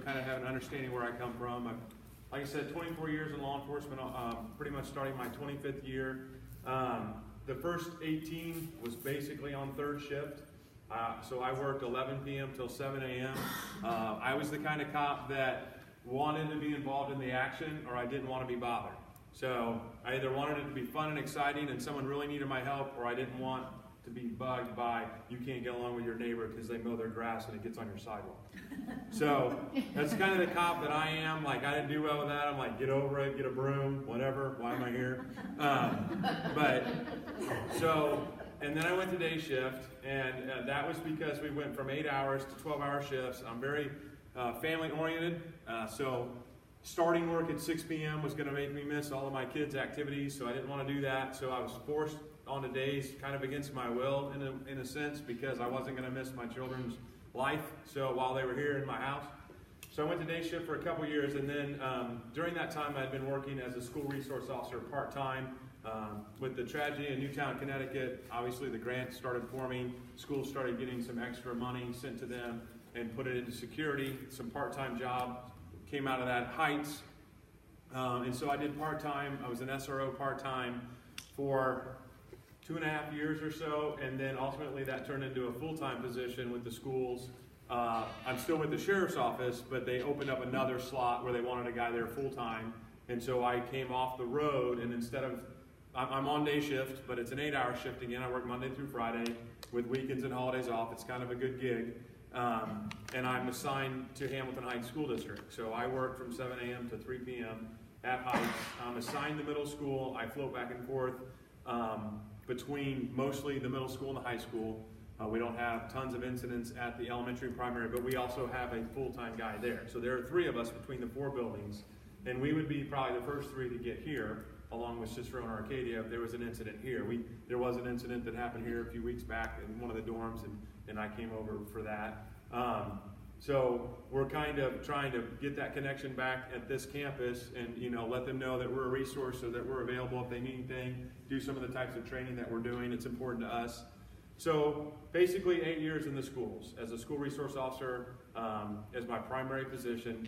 kind of have an understanding where I come from. Like I said, 24 years in law enforcement, pretty much starting my 25th year. The first 18 was basically on third shift. So I worked 11 p.m. till 7 a.m. I was the kind of cop that wanted to be involved in the action, or I didn't want to be bothered. So I either wanted it to be fun and exciting and someone really needed my help, or I didn't want to be bugged by, you can't get along with your neighbor because they mow their grass and it gets on your sidewalk. So that's kind of the cop that I am. Like, I didn't do well with that. I'm like, get over it, get a broom, whatever, why am I here? And then I went to day shift, and that was because we went from 8 hours to 12-hour shifts. I'm very family-oriented, so starting work at 6 p.m. was going to make me miss all of my kids' activities, so I didn't want to do that. So I was forced onto days kind of against my will in a sense, because I wasn't going to miss my children's life so while they were here in my house. So I went to day shift for a couple years, and then during that time I'd been working as a school resource officer part-time. With the tragedy in Newtown, Connecticut, obviously the grant started forming, schools started getting some extra money sent to them and put it into security. Some part-time job came out of that, Heights. And so I did part-time. I was an SRO part-time for 2.5 years or so, and then ultimately that turned into a full-time position with the schools. I'm still with the sheriff's office, but they opened up another slot where they wanted a guy there full-time. And so I came off the road, and instead of, I'm on day shift, but it's an 8-hour shift again. I work Monday through Friday with weekends and holidays off. It's kind of a good gig. And I'm assigned to Hamilton Heights School District. So I work from 7 a.m. to 3 p.m. at Heights. I'm assigned to middle school. I float back and forth between mostly the middle school and the high school. We don't have tons of incidents at the elementary and primary, but we also have a full-time guy there. So there are 3 of us between the 4 buildings, and we would be probably the first 3 to get here, along with Cicerone Arcadia, if there was an incident here. There was an incident that happened here a few weeks back in one of the dorms, and I came over for that. So we're kind of trying to get that connection back at this campus and, let them know that we're a resource so that we're available if they need anything, do some of the types of training that we're doing. It's important to us. So basically 8 years in the schools as a school resource officer as my primary position.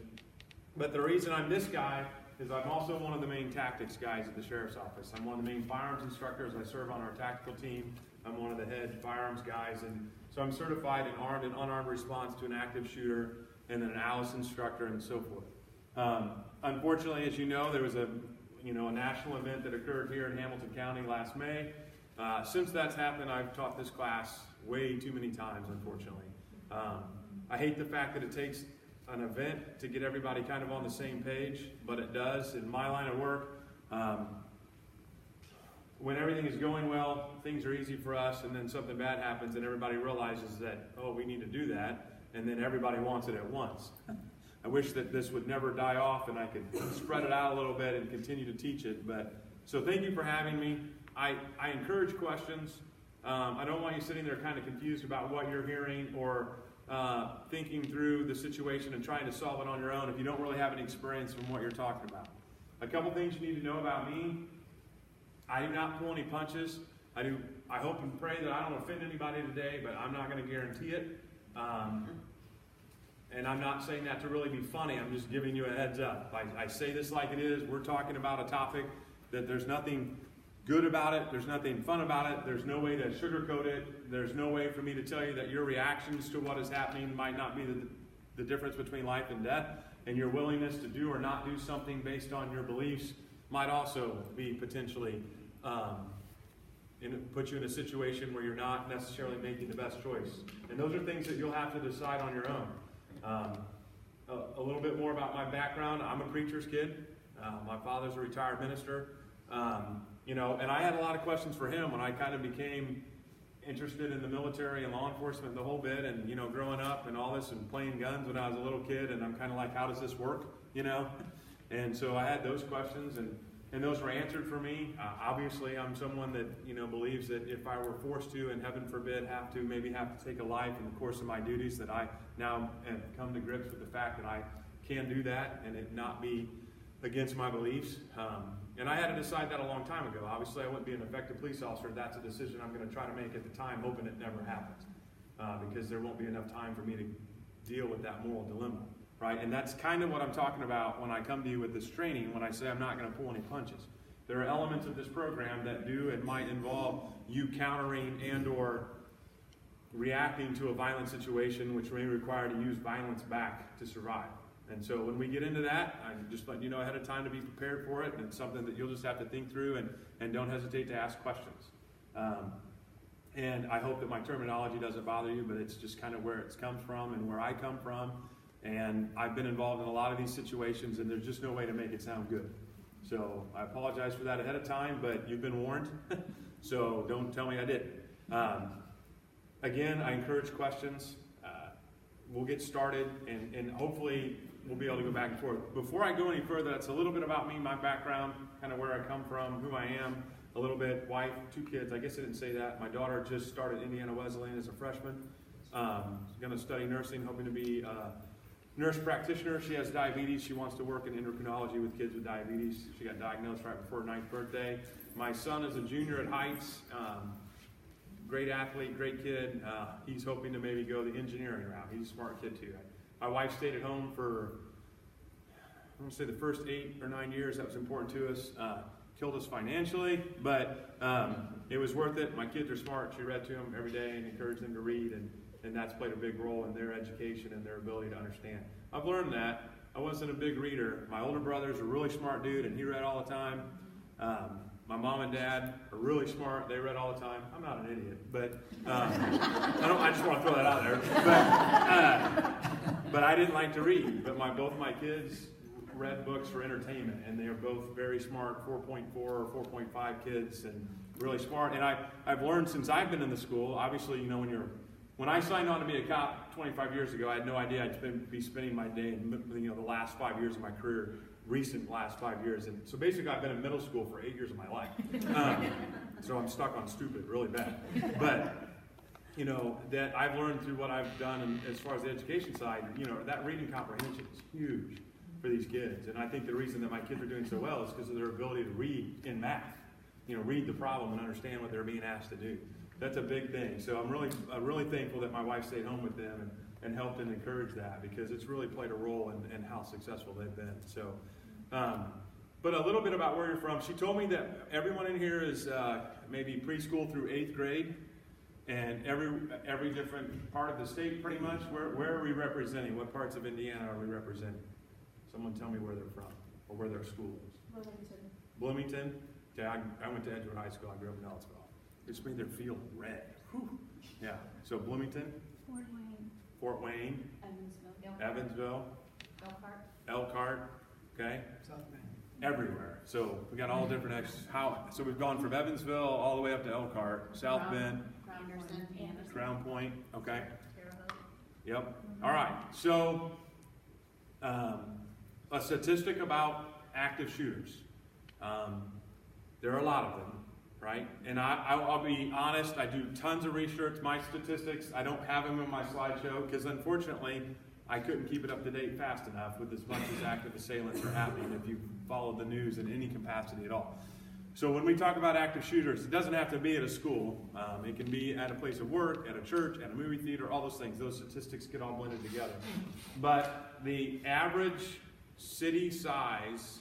But the reason I'm this guy is I'm also one of the main tactics guys at the sheriff's office. I'm one of the main firearms instructors. I serve on our tactical team. I'm one of the head firearms guys, and so I'm certified in armed and unarmed response to an active shooter, and then an ALICE instructor, and so forth. Unfortunately, as you know, there was a national event that occurred here in Hamilton County last May. Since that's happened, I've taught this class way too many times, unfortunately. I hate the fact that it takes an event to get everybody kind of on the same page, but it does. In my line of work, when everything is going well, things are easy for us, and then something bad happens and everybody realizes that, oh, we need to do that, and then everybody wants it at once. I wish that this would never die off and I could spread it out a little bit and continue to teach it. So thank you for having me. I encourage questions. I don't want you sitting there kind of confused about what you're hearing or thinking through the situation and trying to solve it on your own if you don't really have any experience from what you're talking about. A couple things you need to know about me. I do not pull any punches. I hope and pray that I don't offend anybody today, but I'm not going to guarantee it. And I'm not saying that to really be funny. I'm just giving you a heads up. I say this like it is. We're talking about a topic that there's nothing good about it. There's nothing fun about it. There's no way to sugarcoat it. There's no way for me to tell you that your reactions to what is happening might not be the difference between life and death, and your willingness to do or not do something based on your beliefs might also be potentially put you in a situation where you're not necessarily making the best choice. And those are things that you'll have to decide on your own. A little bit more about my background. I'm a preacher's kid. My father's a retired minister. And I had a lot of questions for him when I kind of became interested in the military and law enforcement the whole bit, and growing up and all this and playing guns when I was a little kid, and I'm kind of like, how does this work? And so I had those questions, and those were answered for me. Obviously, I'm someone that believes that if I were forced to, and heaven forbid, have to take a life in the course of my duties, that I now have come to grips with the fact that I can do that and it not be against my beliefs. And I had to decide that a long time ago. Obviously, I wouldn't be an effective police officer. That's a decision I'm going to try to make at the time, hoping it never happens, because there won't be enough time for me to deal with that moral dilemma. right? And that's kind of what I'm talking about when I come to you with this training, when I say I'm not going to pull any punches. There are elements of this program that do and might involve you countering and or reacting to a violent situation, which may require to use violence back to survive. And so when we get into that, I'm just letting you know ahead of time to be prepared for it, and it's something that you'll just have to think through and don't hesitate to ask questions. And I hope that my terminology doesn't bother you, but it's just kind of where it comes from and where I come from. And I've been involved in a lot of these situations, and there's just no way to make it sound good. So I apologize for that ahead of time, but you've been warned, so don't tell me I didn't. Again, I encourage questions. We'll get started, and hopefully we'll be able to go back and forth. Before I go any further, that's a little bit about me, my background, kind of where I come from, who I am, a little bit, wife, 2 kids. I guess I didn't say that. My daughter just started Indiana Wesleyan as a freshman. Going to study nursing, hoping to be a nurse practitioner. She has diabetes. She wants to work in endocrinology with kids with diabetes. She got diagnosed right before her 9th birthday. My son is a junior at Heights. Great athlete, great kid. He's hoping to maybe go the engineering route. He's a smart kid too. My wife stayed at home for, I want to say the first 8 or 9 years. That was important to us. Killed us financially, but it was worth it. My kids are smart. She read to them every day and encouraged them to read, and that's played a big role in their education and their ability to understand. I've learned that. I wasn't a big reader. My older brother's a really smart dude, and he read all the time. My mom and dad are really smart. They read all the time. I'm not an idiot, but I just want to throw that out there. But I didn't like to read. But both my kids read books for entertainment, and they are both very smart, 4.4 or 4.5 kids, and really smart. And I've learned since I've been in the school. Obviously, when I signed on to be a cop 25 years ago, I had no idea I'd be spending my day in the last 5 years of my career. Recent last 5 years, and so basically I've been in middle school for 8 years of my life. So I'm stuck on stupid really bad. But that I've learned through what I've done, and as far as the education side, that reading comprehension is huge for these kids. And I think the reason that my kids are doing so well is because of their ability to read in math. Read the problem and understand what they're being asked to do. That's a big thing. So I'm really thankful that my wife stayed home with them and helped and encouraged that, because it's really played a role in how successful they've been. So. But a little bit about where you're from. She told me that everyone in here is maybe preschool through 8th grade, and every different part of the state pretty much. Where are we representing? What parts of Indiana are we representing? Someone tell me where they're from or where their school is. Bloomington? Okay, I went to Edgewood High School. I grew up in Ellisville. It just made their field red. Whew. Yeah. So Bloomington? Fort Wayne. Evansville. Elkhart. Okay? South Bend. Everywhere. So we got all different so we've gone from Evansville all the way up to Elkhart, South Bend, Crown Point. Okay. Yep. All right. So a statistic about active shooters. There are a lot of them, right? And I'll be honest, I do tons of research. My statistics, I don't have them in my slideshow because unfortunately I couldn't keep it up to date fast enough with as much as active assailants are happening if you follow the news in any capacity at all. So when we talk about active shooters, it doesn't have to be at a school. It can be at a place of work, at a church, at a movie theater, all those things. Those statistics get all blended together. But the average city size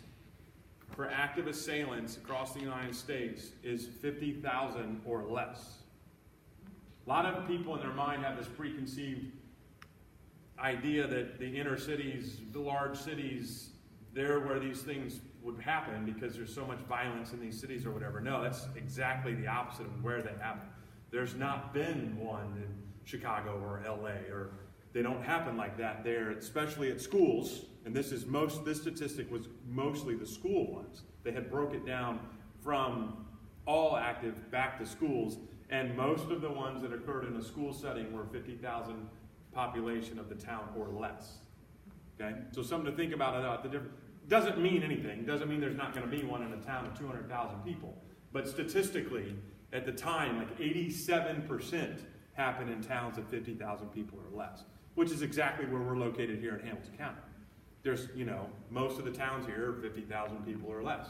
for active assailants across the United States is 50,000 or less. A lot of people in their mind have this preconceived idea that the inner cities, the large cities, they're where these things would happen because there's so much violence in these cities or whatever. No, that's exactly the opposite of where they happen. There's not been one in Chicago or LA, or they don't happen like that there, especially at schools. And this statistic was mostly the school ones. They had broke it down from all active back to schools, and most of the ones that occurred in a school setting were 50,000 population of the town or less. Okay, so something to think about the difference. Doesn't mean anything. Doesn't mean there's not going to be one in a town of 200,000 people. But statistically, at the time, like 87% happened in towns of 50,000 people or less, which is exactly where we're located here in Hamilton County. There's, most of the towns here are 50,000 people or less,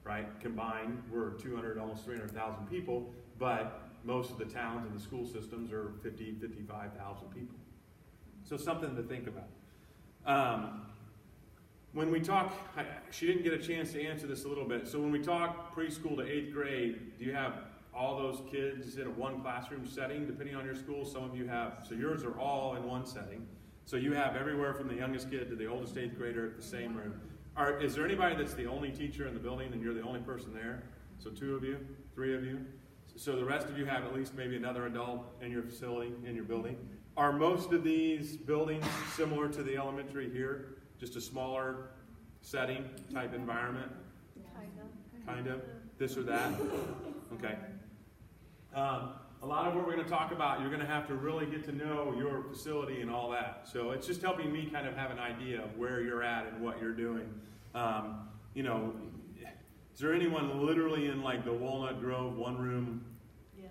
right? Combined, we're 200, almost 300,000 people, but most of the towns and the school systems are 50, 55,000 people. So something to think about. When we talk, she didn't get a chance to answer this a little bit. So when we talk preschool to 8th grade, do you have all those kids in a one classroom setting, depending on your school? Some of you have, so yours are all in one setting. So you have everywhere from the youngest kid to the oldest 8th grader at the same room. Is there anybody that's the only teacher in the building and you're the only person there? So 2 of you, 3 of you? So the rest of you have at least maybe another adult in your facility, in your building. Are most of these buildings similar to the elementary here? Just a smaller setting type environment? Kind of. This or that? Okay. A lot of what we're going to talk about, you're going to have to really get to know your facility and all that. So it's just helping me kind of have an idea of where you're at and what you're doing. You know, is there anyone literally in like the Walnut Grove one room? Yes.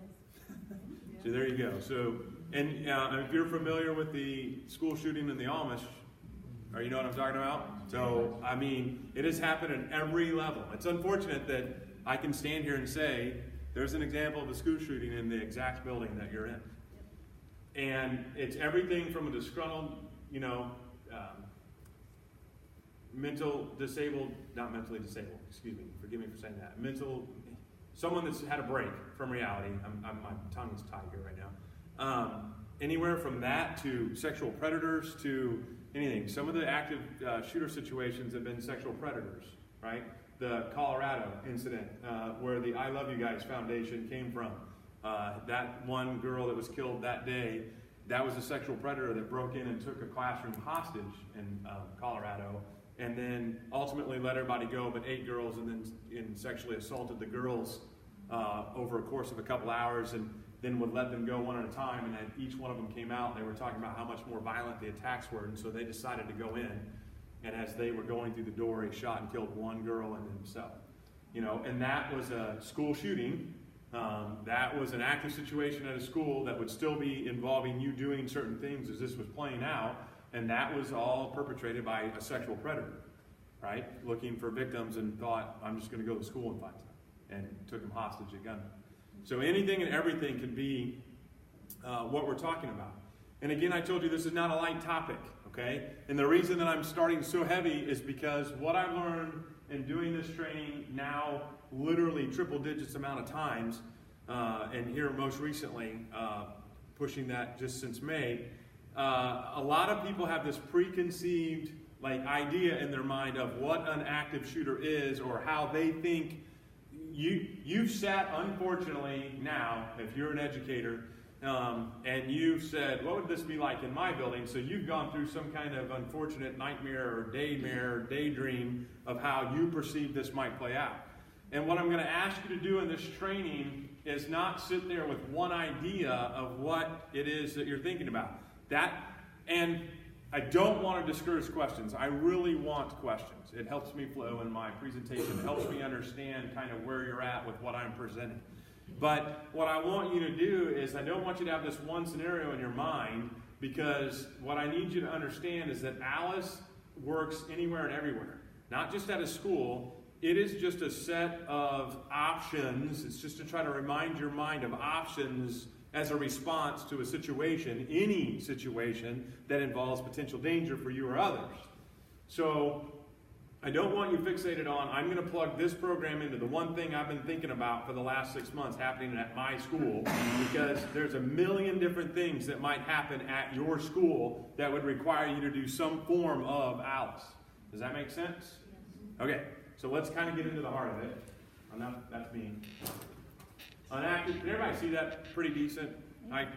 So there you go. So, and if you're familiar with the school shooting in the Amish, or you know what I'm talking about? So, I mean, it has happened at every level. It's unfortunate that I can stand here and say, there's an example of a school shooting in the exact building that you're in. And it's everything from a disgruntled, you know, mentally disabled, excuse me, forgive me for saying that, someone that's had a break from reality. My tongue is tied here right now. Anywhere from that to sexual predators to anything. Some of the active shooter situations have been sexual predators, right? The Colorado incident where the I Love You Guys Foundation came from. That one girl that was killed that day, that was a sexual predator that broke in and took a classroom hostage in Colorado, and then ultimately let everybody go but 8 girls, and then sexually assaulted the girls over a course of a couple hours, and then would let them go one at a time, and then each one of them came out, and they were talking about how much more violent the attacks were, and so they decided to go in, and as they were going through the door, he shot and killed one girl and himself. You know, and that was a school shooting. That was an active situation at a school that would still be involving you doing certain things as this was playing out, and that was all perpetrated by a sexual predator, right? Looking for victims and thought, I'm just going to go to school and find some, and took him hostage at gunpoint. So anything and everything can be what we're talking about. And again, I told you this is not a light topic, okay? And the reason that I'm starting so heavy is because what I've learned in doing this training now literally triple digits amount of times, and here most recently, pushing that just since May, a lot of people have this preconceived idea in their mind of what an active shooter is or how they think. You've sat, unfortunately, now, if you're an educator, and you've said, what would this be like in my building? So you've gone through some kind of unfortunate nightmare or daydream of how you perceive this might play out. And what I'm going to ask you to do in this training is not sit there with one idea of what it is that you're thinking about. And I don't want to discourage questions. I really want questions. It helps me flow in my presentation. It helps me understand kind of where you're at with what I'm presenting. But what I want you to do is I don't want you to have this one scenario in your mind, because what I need you to understand is that Alice works anywhere and everywhere. Not just at a school. It is just a set of options. It's just to try to remind your mind of options as a response to a situation, any situation that involves potential danger for you or others. So I don't want you fixated on, I'm going to plug this program into the one thing I've been thinking about for the last 6 months happening at my school, because there's a million different things that might happen at your school that would require you to do some form of Alice. Does that make sense? Okay, so let's kind of get into the heart of it. That's me. Unactive, can everybody see that pretty decent? I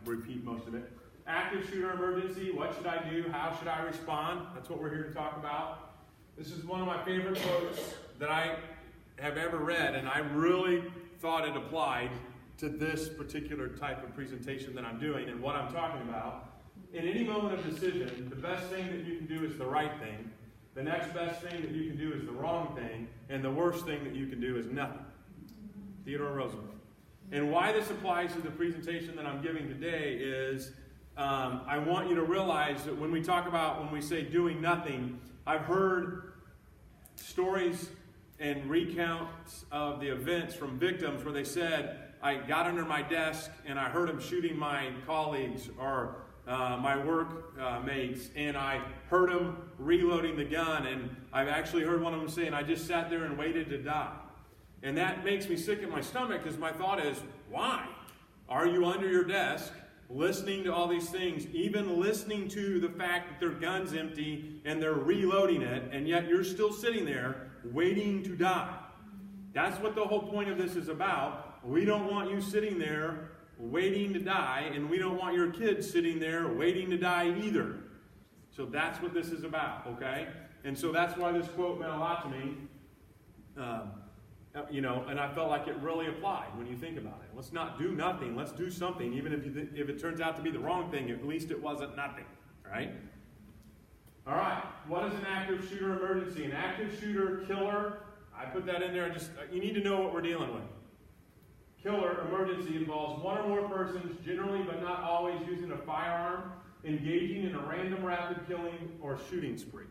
repeat most of it. Active shooter emergency, what should I do? How should I respond? That's what we're here to talk about. This is one of my favorite quotes that I have ever read, and I really thought it applied to this particular type of presentation that I'm doing and what I'm talking about. In any moment of decision, the best thing that you can do is the right thing. The next best thing that you can do is the wrong thing. And the worst thing that you can do is nothing. Theodore Roosevelt. And why this applies to the presentation that I'm giving today is I want you to realize that when we say doing nothing, I've heard stories and recounts of the events from victims where they said, I got under my desk and I heard him shooting my colleagues, or my work mates, and I heard them reloading the gun, and I've actually heard one of them saying, I just sat there and waited to die. And that makes me sick in my stomach, because my thought is, why? Are you under your desk listening to all these things, even listening to the fact that their gun's empty and they're reloading it, and yet you're still sitting there waiting to die? That's what the whole point of this is about. We don't want you sitting there waiting to die, and we don't want your kids sitting there waiting to die either. So that's what this is about, okay? And so that's why this quote meant a lot to me. And I felt like it really applied when you think about it. Let's not do nothing. Let's do something. Even if it turns out to be the wrong thing, at least it wasn't nothing, right? All right. What is an active shooter emergency? An active shooter killer, I put that in there. You need to know what we're dealing with. Killer emergency involves one or more persons, generally but not always, using a firearm, engaging in a random rapid killing or shooting spree.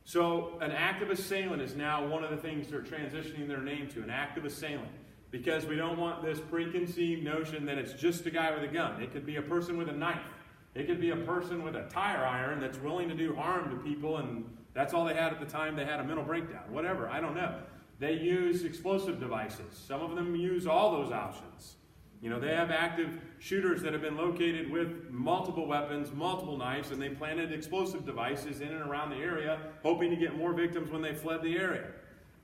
So an active assailant is now one of the things they're transitioning their name to, an active assailant, because we don't want this preconceived notion that it's just a guy with a gun. It could be a person with a knife. It could be a person with a tire iron that's willing to do harm to people, and that's all they had at the time they had a mental breakdown. Whatever, I don't know. They use explosive devices. Some of them use all those options. They have active shooters that have been located with multiple weapons, multiple knives, and they planted explosive devices in and around the area, hoping to get more victims when they fled the area,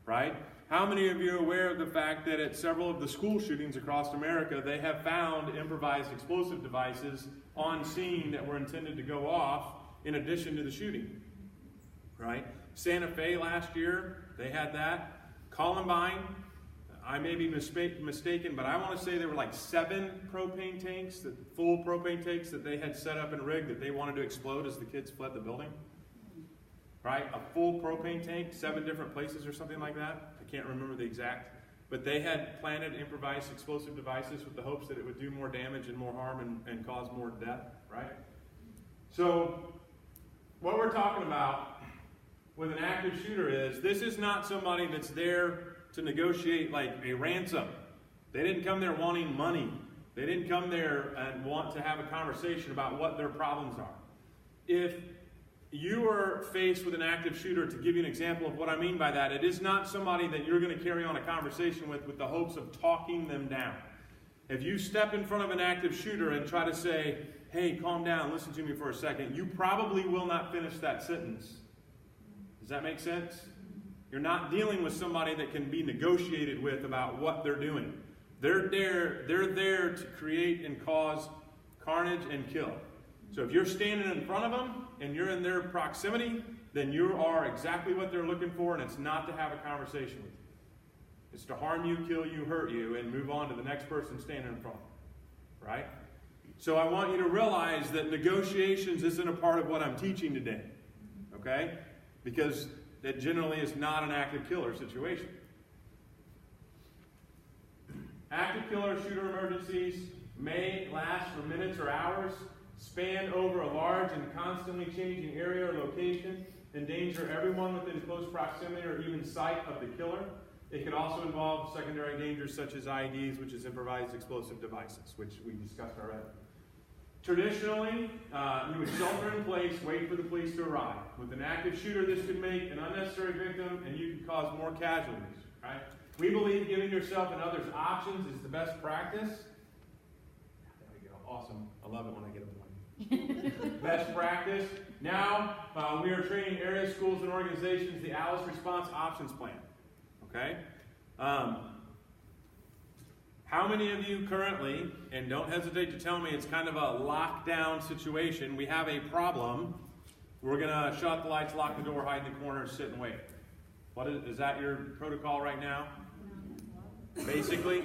right? How many of you are aware of the fact that at several of the school shootings across America, they have found improvised explosive devices on scene that were intended to go off in addition to the shooting, right? Santa Fe last year, they had that. Columbine, I may be mistaken, but I want to say there were like 7 propane tanks, full propane tanks that they had set up and rigged that they wanted to explode as the kids fled the building. Right? A full propane tank, 7 different places or something like that. I can't remember the exact. But they had planted improvised explosive devices with the hopes that it would do more damage and more harm and cause more death. Right? So, what we're talking about with an active shooter is, this is not somebody that's there to negotiate like a ransom. They didn't come there wanting money. They didn't come there and want to have a conversation about what their problems are. If you are faced with an active shooter, to give you an example of what I mean by that, it is not somebody that you're going to carry on a conversation with the hopes of talking them down. If you step in front of an active shooter and try to say, hey, calm down, listen to me for a second, you probably will not finish that sentence. Does that make sense? You're not dealing with somebody that can be negotiated with about what they're doing. They're there to create and cause carnage and kill. So if you're standing in front of them and you're in their proximity, then you are exactly what they're looking for, and it's not to have a conversation with you. It's to harm you, kill you, hurt you, and move on to the next person standing in front of you. Right? So I want you to realize that negotiations isn't a part of what I'm teaching today. Okay? Because that generally is not an active killer situation. Active killer shooter emergencies may last for minutes or hours, span over a large and constantly changing area or location, endanger everyone within close proximity or even sight of the killer. It could also involve secondary dangers such as IEDs, which is improvised explosive devices, which we discussed already. Traditionally, you would shelter in place, wait for the police to arrive. With an active shooter, this could make an unnecessary victim, and you could cause more casualties. Right? We believe giving yourself and others options is the best practice. There we go. Awesome. I love it when I get a point. Best practice. Now, we are training area schools and organizations the Alice Response Options Plan. Okay? How many of you currently, and don't hesitate to tell me it's kind of a lockdown situation, we have a problem, we're going to shut the lights, lock the door, hide in the corner, sit and wait. Is that your protocol right now? Basically?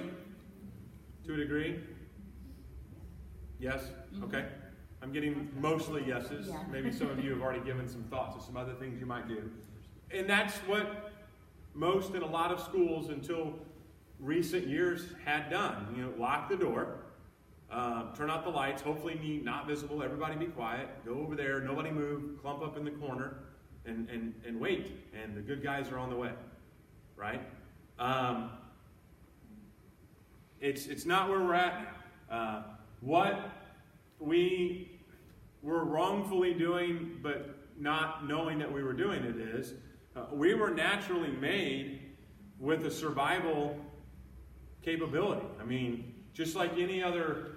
To a degree? Yes? Okay. I'm getting mostly yeses. Maybe some of you have already given some thoughts of some other things you might do. And that's what most in a lot of schools until recent years had done. Lock the door, turn out the lights, hopefully not visible, everybody be quiet, go over there, nobody move, clump up in the corner, and wait. And the good guys are on the way, right? It's not where we're at now. What we we're wrongfully doing, but not knowing that we were doing it is, we were naturally made with a survival capability. I mean, just like any other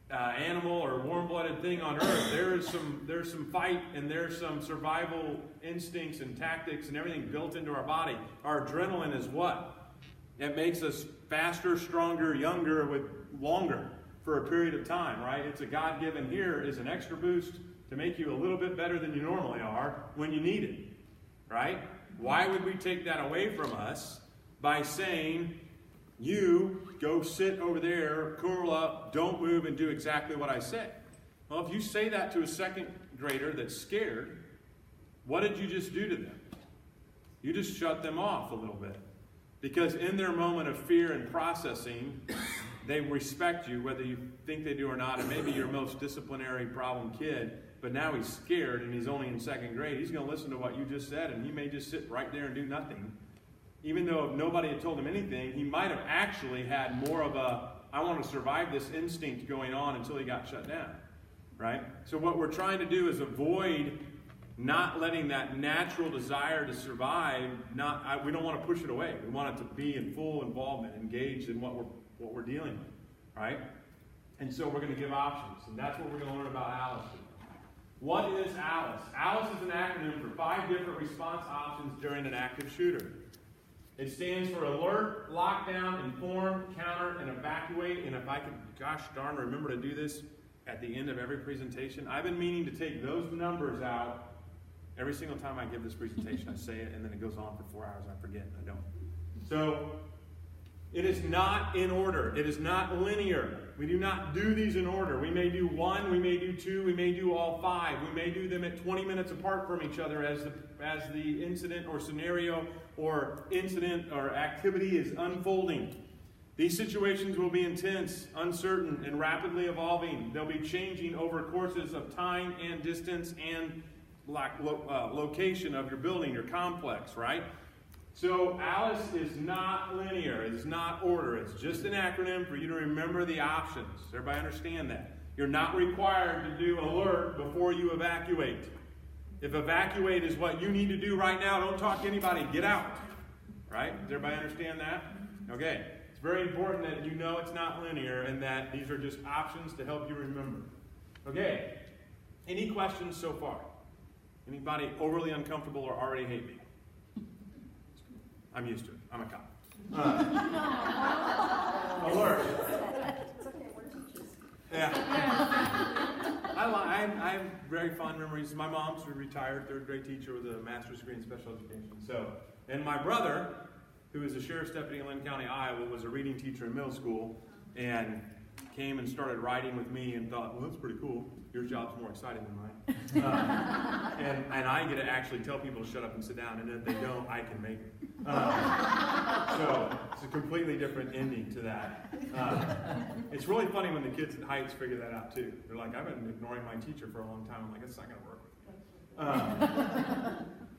animal or warm-blooded thing on earth, there's some fight and there's some survival instincts and tactics and everything built into our body. Our adrenaline is what? It makes us faster, stronger, younger, with longer for a period of time, right? It's a God-given. Here is an extra boost to make you a little bit better than you normally are when you need it, right? Why would we take that away from us by saying, you go sit over there, curl up, don't move, and do exactly what I say? Well, if you say that to a second grader that's scared, what did you just do to them? You just shut them off a little bit. Because in their moment of fear and processing, they respect you, whether you think they do or not. And maybe your most disciplinary problem kid, but now he's scared and he's only in second grade. He's going to listen to what you just said, and he may just sit right there and do nothing. Even though if nobody had told him anything, he might have actually had more of a, I want to survive this instinct going on until he got shut down, right? So what we're trying to do is avoid not letting that natural desire to survive, we don't want to push it away. We want it to be in full involvement, engaged in what we're dealing with, right? And so we're going to give options, and that's what we're going to learn about ALICE. What is ALICE? ALICE is an acronym for 5 different response options during an active shooter. It stands for alert, lockdown, inform, counter, and evacuate. And if I could, gosh darn, remember to do this at the end of every presentation. I've been meaning to take those numbers out every single time I give this presentation. I say it, and then it goes on for 4 hours. I forget, and I don't. So it is not in order. It is not linear. We do not do these in order. We may do 1, we may do 2, we may do all 5. We may do them at 20 minutes apart from each other as the incident or scenario or incident or activity is unfolding. These situations will be intense, uncertain, and rapidly evolving. They'll be changing over courses of time and distance and location of your building, your complex, right? So ALICE is not linear. It is not order. It's just an acronym for you to remember the options. Everybody understand that? You're not required to do alert before you evacuate. If evacuate is what you need to do right now, don't talk to anybody. Get out. Right? Does everybody understand that? Okay. It's very important that you know it's not linear and that these are just options to help you remember. Okay. Any questions so far? Anybody overly uncomfortable or already hate me? I'm used to it. I'm a cop. Alert. It's okay, we're teachers. Yeah. I have very fond memories. My mom's a retired third grade teacher with a master's degree in special education. And my brother, who is a sheriff's deputy in Lynn County, Iowa, was a reading teacher in middle school and came and started riding with me and thought, well, that's pretty cool. Your job's more exciting than mine. And I get to actually tell people to shut up and sit down, and if they don't, I can make it. So it's a completely different ending to that. It's really funny when the kids at Heights figure that out too. They're like, I've been ignoring my teacher for a long time. I'm like, it's not going to work with me.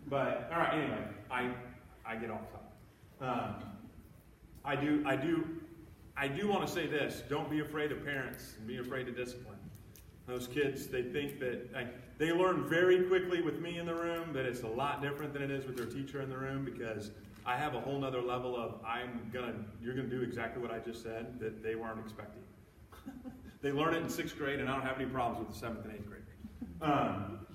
But all right, anyway, I get off topic. I do want to say this: don't be afraid of parents and be afraid of discipline. Those kids, they think that they learn very quickly with me in the room that it's a lot different than it is with their teacher in the room, because I have a whole nother level of you're gonna do exactly what I just said that they weren't expecting. They learn it in 6th grade, and I don't have any problems with the 7th and 8th graders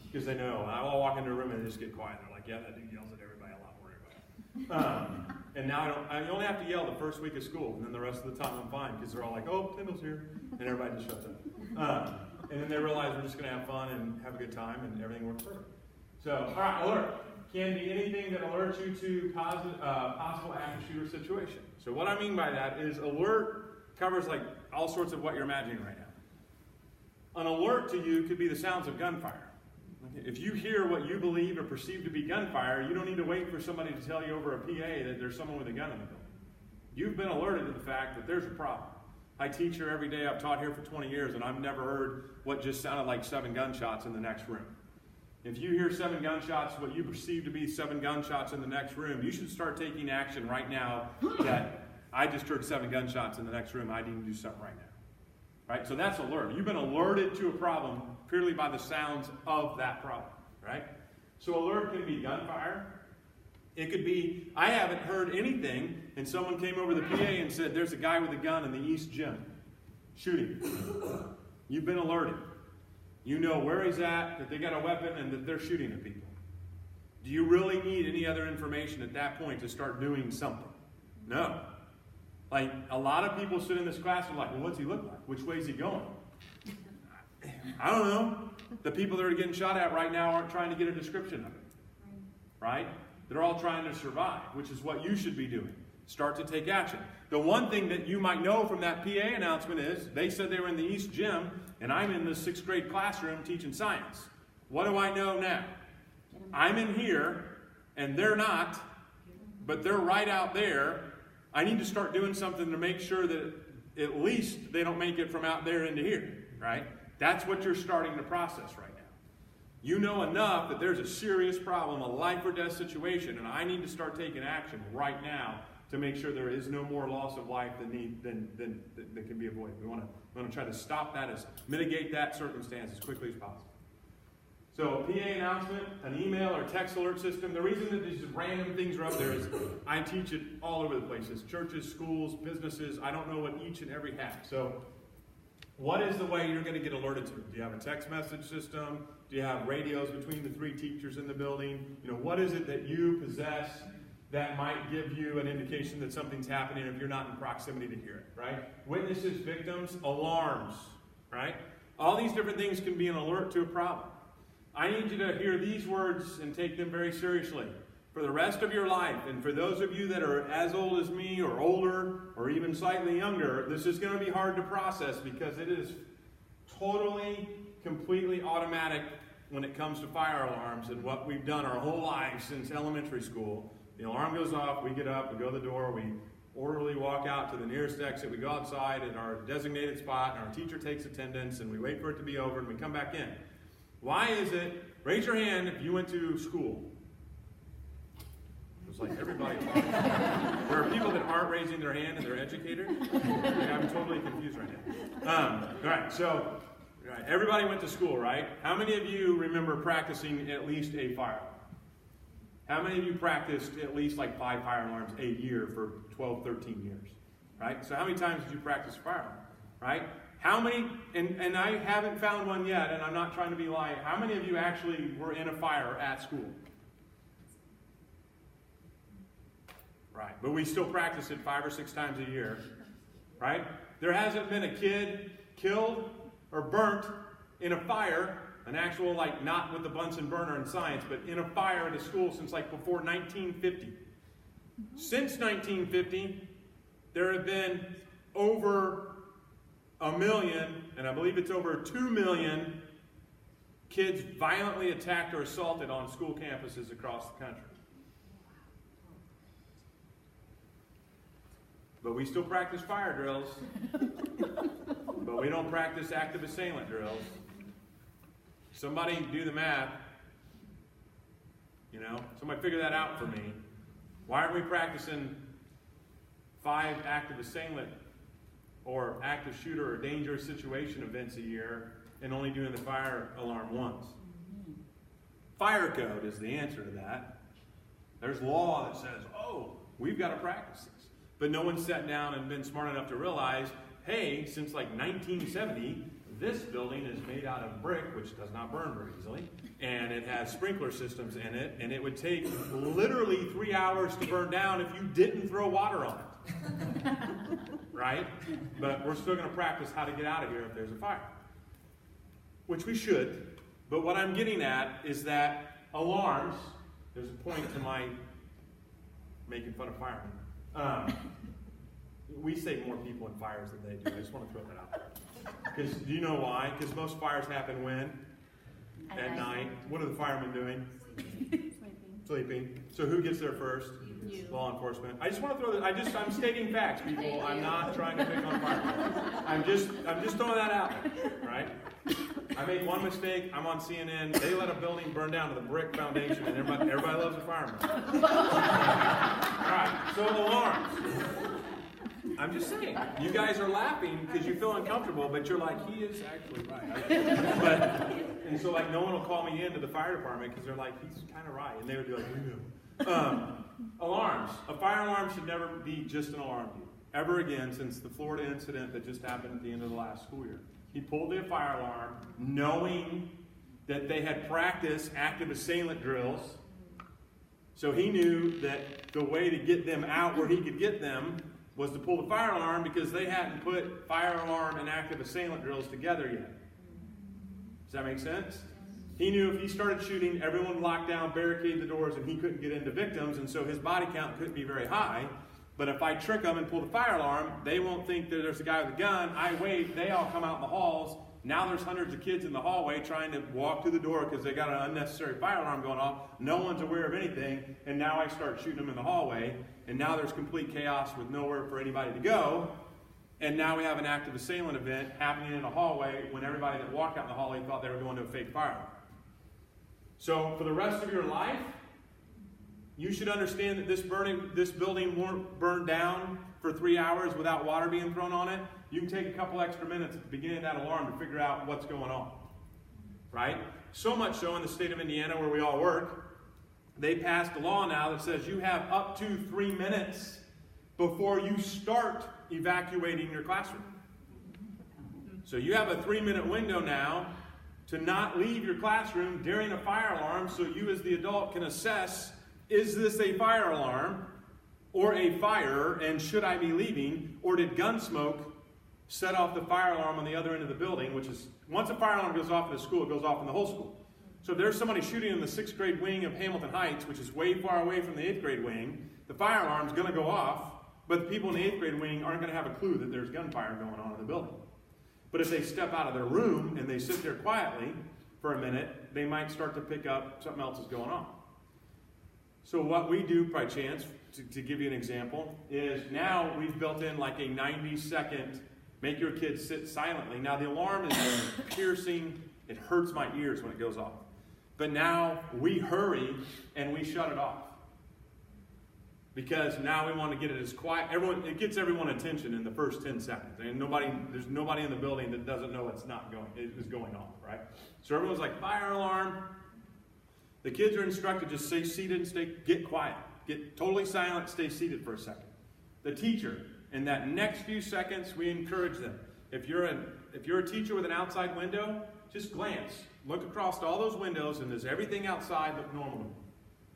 because they know. I'll walk into a room and they just get quiet. They're like, yeah, that dude yells at everybody a lot more than everybody. And now I only have to yell the first week of school, and then the rest of the time I'm fine because they're all like, oh, Tyndall's here, and everybody just shuts up. And then they realize we're just going to have fun and have a good time, and everything works perfect. So, all right, alert can be anything that alerts you to possible active shooter situation. So what I mean by that is alert covers like all sorts of what you're imagining right now. An alert to you could be the sounds of gunfire. If you hear what you believe or perceive to be gunfire, you don't need to wait for somebody to tell you over a PA that there's someone with a gun in the building. You've been alerted to the fact that there's a problem. I teach here every day. I've taught here for 20 years, and I've never heard what just sounded like 7 gunshots in the next room. If you hear 7 gunshots, what you perceive to be 7 gunshots in the next room, you should start taking action right now that I just heard 7 gunshots in the next room. I need to do something right now. Right? So that's alert. You've been alerted to a problem purely by the sounds of that problem, right? So alert can be gunfire. It could be, I haven't heard anything, and someone came over the PA and said, there's a guy with a gun in the East Gym shooting. You've been alerted. You know where he's at, that they got a weapon, and that they're shooting at people. Do you really need any other information at that point to start doing something? No. Like, a lot of people sit in this class and are like, well, what's he look like? Which way is he going? I don't know. The people that are getting shot at right now aren't trying to get a description of it. Right? They're all trying to survive, which is what you should be doing. Start to take action. The one thing that you might know from that PA announcement is, they said they were in the East Gym, and I'm in the 6th grade classroom teaching science. What do I know now? I'm in here, and they're not, but they're right out there. I need to start doing something to make sure that at least they don't make it from out there into here, right? That's what you're starting to process right now. You know enough that there's a serious problem, a life or death situation, and I need to start taking action right now to make sure there is no more loss of life than can be avoided. We want to try to stop that, mitigate that circumstance as quickly as possible. So a PA announcement, an email or text alert system. The reason that these random things are up there is I teach it all over the places. Churches, schools, businesses. I don't know what each and every have. So what is the way you're going to get alerted to? Do you have a text message system? Do you have radios between the 3 teachers in the building? You know, what is it that you possess that might give you an indication that something's happening if you're not in proximity to hear it, right? Witnesses, victims, alarms, right? All these different things can be an alert to a problem. I need you to hear these words and take them very seriously. For the rest of your life, and for those of you that are as old as me or older or even slightly younger, this is going to be hard to process because it is totally, completely automatic when it comes to fire alarms and what we've done our whole lives since elementary school. The alarm goes off, we get up, we go to the door, we orderly walk out to the nearest exit, we go outside at our designated spot, and our teacher takes attendance, and we wait for it to be over, and we come back in. Why is it, raise your hand if you went to school. It's like everybody talking. There are people that aren't raising their hand and they're educators. I'm totally confused right now. All right, so everybody went to school, right? How many of you remember practicing at least a fire alarm? How many of you practiced at least like 5 fire alarms a year for 12, 13 years? Right? So how many times did you practice fire alarm? Right? How many, and I haven't found one yet, and I'm not trying to be lying, how many of you actually were in a fire at school? Right, but we still practice it 5 or 6 times a year, right? There hasn't been a kid killed or burnt in a fire, an actual, like, not with the Bunsen burner in science, but in a fire at a school since, like, before 1950. Since 1950, there have been over 1 million, and I believe it's over 2 million kids violently attacked or assaulted on school campuses across the country. But we still practice fire drills. But we don't practice active assailant drills. Somebody do the math. You know, somebody figure that out for me. Why aren't we practicing 5 active assailant or active shooter or dangerous situation events a year and only doing the fire alarm once? Fire code is the answer to that. There's law that says, oh, we've got to practice this. But no one's sat down and been smart enough to realize, hey, since like 1970, this building is made out of brick, which does not burn very easily, and it has sprinkler systems in it, and it would take literally 3 hours to burn down if you didn't throw water on it. Right? But we're still going to practice how to get out of here if there's a fire. Which we should. But what I'm getting at is that alarms, there's a point to my making fun of firemen. We save more people in fires than they do. I just want to throw that out there. Because do you know why? Because most fires happen when? At night. What are the firemen doing? Sleeping. So who gets there first? You. Law enforcement. I just want to throw that. I'm stating facts, people. I'm not trying to pick on firemen. I'm just throwing that out there, right? I made one mistake. I'm on CNN. They let a building burn down to the brick foundation, and everybody loves a fireman. All right. So alarms. I'm just saying. You guys are laughing because you feel uncomfortable, but you're like, he is actually right. And so like no one will call me into the fire department because they're like, he's kind of right. And they would be like, alarms. A fire alarm should never be just an alarm to you. Ever again since the Florida incident that just happened at the end of the last school year. He pulled the fire alarm knowing that they had practiced active assailant drills. So he knew that the way to get them out where he could get them was to pull the fire alarm because they hadn't put fire alarm and active assailant drills together yet. Does that make sense? He knew if he started shooting, everyone would lock down, barricade the doors, and he couldn't get into victims, and so his body count couldn't be very high. But if I trick them and pull the fire alarm, they won't think that there's a guy with a gun. I wait, they all come out in the halls. Now there's hundreds of kids in the hallway trying to walk through the door because they got an unnecessary fire alarm going off. No one's aware of anything, and now I start shooting them in the hallway, and now there's complete chaos with nowhere for anybody to go. And now we have an active assailant event happening in a hallway when everybody that walked out in the hallway thought they were going to a fake fire alarm. So for the rest of your life, you should understand that this building won't burn down for 3 hours without water being thrown on it. You can take a couple extra minutes at the beginning of that alarm to figure out what's going on. Right? So much so in the state of Indiana where we all work, they passed a law now that says you have up to 3 minutes before you start evacuating your classroom. So you have a 3-minute window now to not leave your classroom during a fire alarm so you as the adult can assess, is this a fire alarm or a fire, and should I be leaving, or did gun smoke set off the fire alarm on the other end of the building, which is, once a fire alarm goes off in a school, it goes off in the whole school. So if there's somebody shooting in the 6th grade wing of Hamilton Heights, which is way far away from the 8th grade wing, the fire alarm is going to go off, but the people in the 8th grade wing aren't going to have a clue that there's gunfire going on in the building. But if they step out of their room and they sit there quietly for a minute, they might start to pick up something else is going on. So what we do by chance, to give you an example, is now we've built in like a 90-second make your kids sit silently. Now the alarm is piercing, it hurts my ears when it goes off. But now we hurry and we shut it off. Because now we want to get it as quiet. It gets everyone attention in the first 10 seconds. And there's nobody in the building that doesn't know it is going on, right? So everyone's like, fire alarm. The kids are instructed to stay seated and get quiet. Get totally silent, stay seated for a second. The teacher, in that next few seconds, we encourage them. If you're a teacher with an outside window, just glance. Look across all those windows, and does everything outside look normal?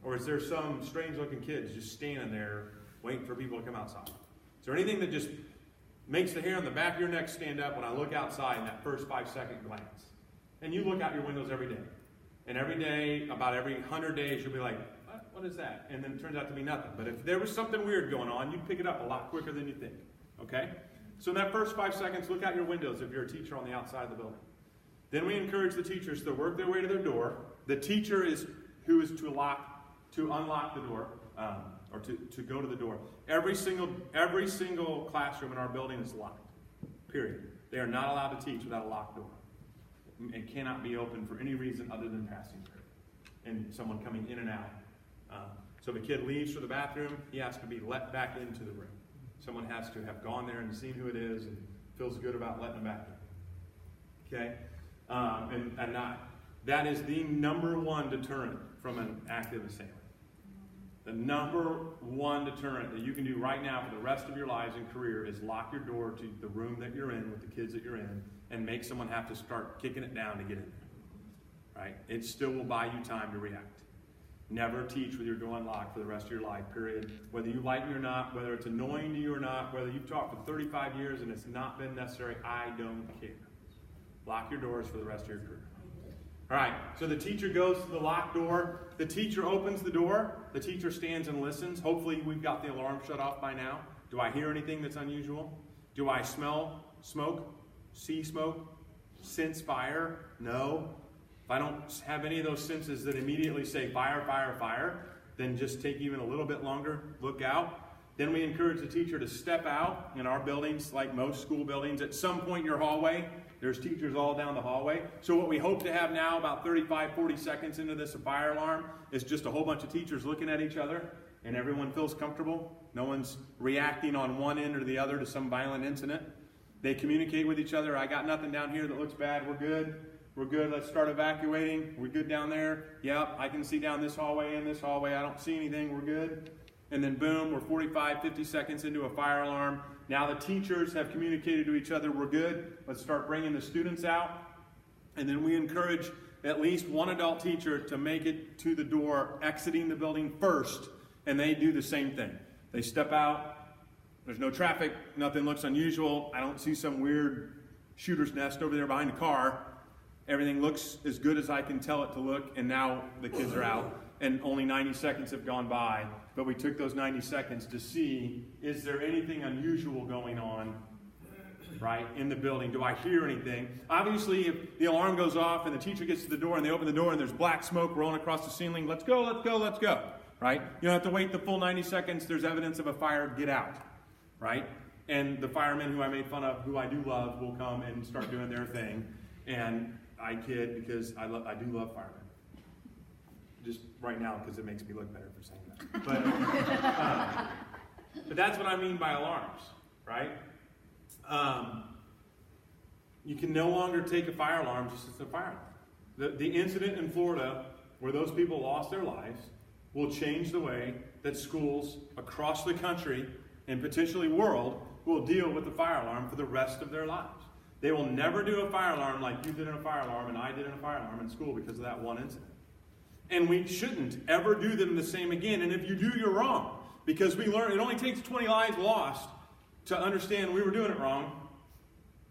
Or is there some strange-looking kids just standing there waiting for people to come outside? Is there anything that just makes the hair on the back of your neck stand up when I look outside in that first 5-second glance? And you look out your windows every day. And every day, about every 100 days, you'll be like, what is that? And then it turns out to be nothing. But if there was something weird going on, you'd pick it up a lot quicker than you think. Okay? So in that first 5 seconds, look out your windows if you're a teacher on the outside of the building. Then we encourage the teachers to work their way to their door. The teacher is who is to unlock the door, or to go to the door. Every single classroom in our building is locked. Period. They are not allowed to teach without a locked door. It cannot be open for any reason other than passing through and someone coming in and out. So if a kid leaves for the bathroom, he has to be let back into the room. Someone has to have gone there and seen who it is and feels good about letting them back in. Okay? That is the number one deterrent from an active assailant. The number one deterrent that you can do right now for the rest of your lives and career is lock your door to the room that you're in with the kids that you're in and make someone have to start kicking it down to get in there. Right? It still will buy you time to react. Never teach with your door unlocked for the rest of your life, period. Whether you like me or not, whether it's annoying to you or not, whether you've taught for 35 years and it's not been necessary, I don't care. Lock your doors for the rest of your career. All right, so the teacher goes to the locked door. The teacher opens the door. The teacher stands and listens. Hopefully we've got the alarm shut off by now. Do I hear anything that's unusual? Do I smell smoke? See smoke? Sense fire? No. If I don't have any of those senses that immediately say fire, fire, fire, then just take even a little bit longer, look out. Then we encourage the teacher to step out. In our buildings, like most school buildings, at some point in your hallway, There's teachers all down the hallway. So what we hope to have now, about 35, 40 seconds into this fire alarm, is just a whole bunch of teachers looking at each other, and everyone feels comfortable. No one's reacting on one end or the other to some violent incident. They communicate with each other. I got nothing down here that looks bad. We're good. We're good. Let's start evacuating. We're good down there. Yep, I can see down this hallway and this hallway. I don't see anything. We're good. And then boom, we're 45, 50 seconds into a fire alarm. Now the teachers have communicated to each other, we're good. Let's start bringing the students out. And then we encourage at least one adult teacher to make it to the door, exiting the building first, and they do the same thing. They step out. There's no traffic. Nothing looks unusual. I don't see some weird shooter's nest over there behind the car. Everything looks as good as I can tell it to look, and now the kids are out, and only 90 seconds have gone by. But we took those 90 seconds to see, is there anything unusual going on, right, in the building? Do I hear anything? Obviously, if the alarm goes off and the teacher gets to the door and they open the door and there's black smoke rolling across the ceiling, let's go, let's go, let's go, right? You don't have to wait the full 90 seconds. There's evidence of a fire, get out, right? And the firemen who I made fun of, who I do love, will come and start doing their thing. And I kid because I do love firemen. Just right now because it makes me look better for saying that. But that's what I mean by alarms, right? You can no longer take a fire alarm just as a fire alarm. The incident in Florida where those people lost their lives will change the way that schools across the country and potentially world will deal with the fire alarm for the rest of their lives. They will never do a fire alarm like you did in a fire alarm and I did in a fire alarm in school because of that one incident. And we shouldn't ever do them the same again. And if you do, you're wrong. Because we learn it only takes 20 lives lost to understand we were doing it wrong.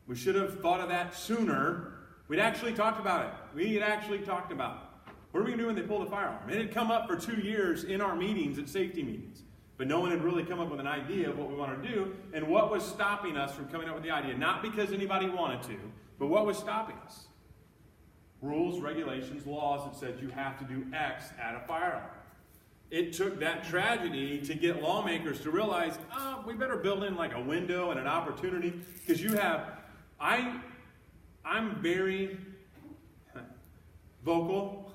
We should have thought of that sooner. We'd actually talked about it. We had actually talked about it. What are we going to do when they pull the fire alarm? It had come up for 2 years in our meetings, at safety meetings. But no one had really come up with an idea of what we wanted to do and what was stopping us from coming up with the idea. Not because anybody wanted to, but what was stopping us. Rules, regulations, laws that said you have to do X at a fire alarm. It took that tragedy to get lawmakers to realize, we better build in like a window and an opportunity. Because you have, I'm very vocal,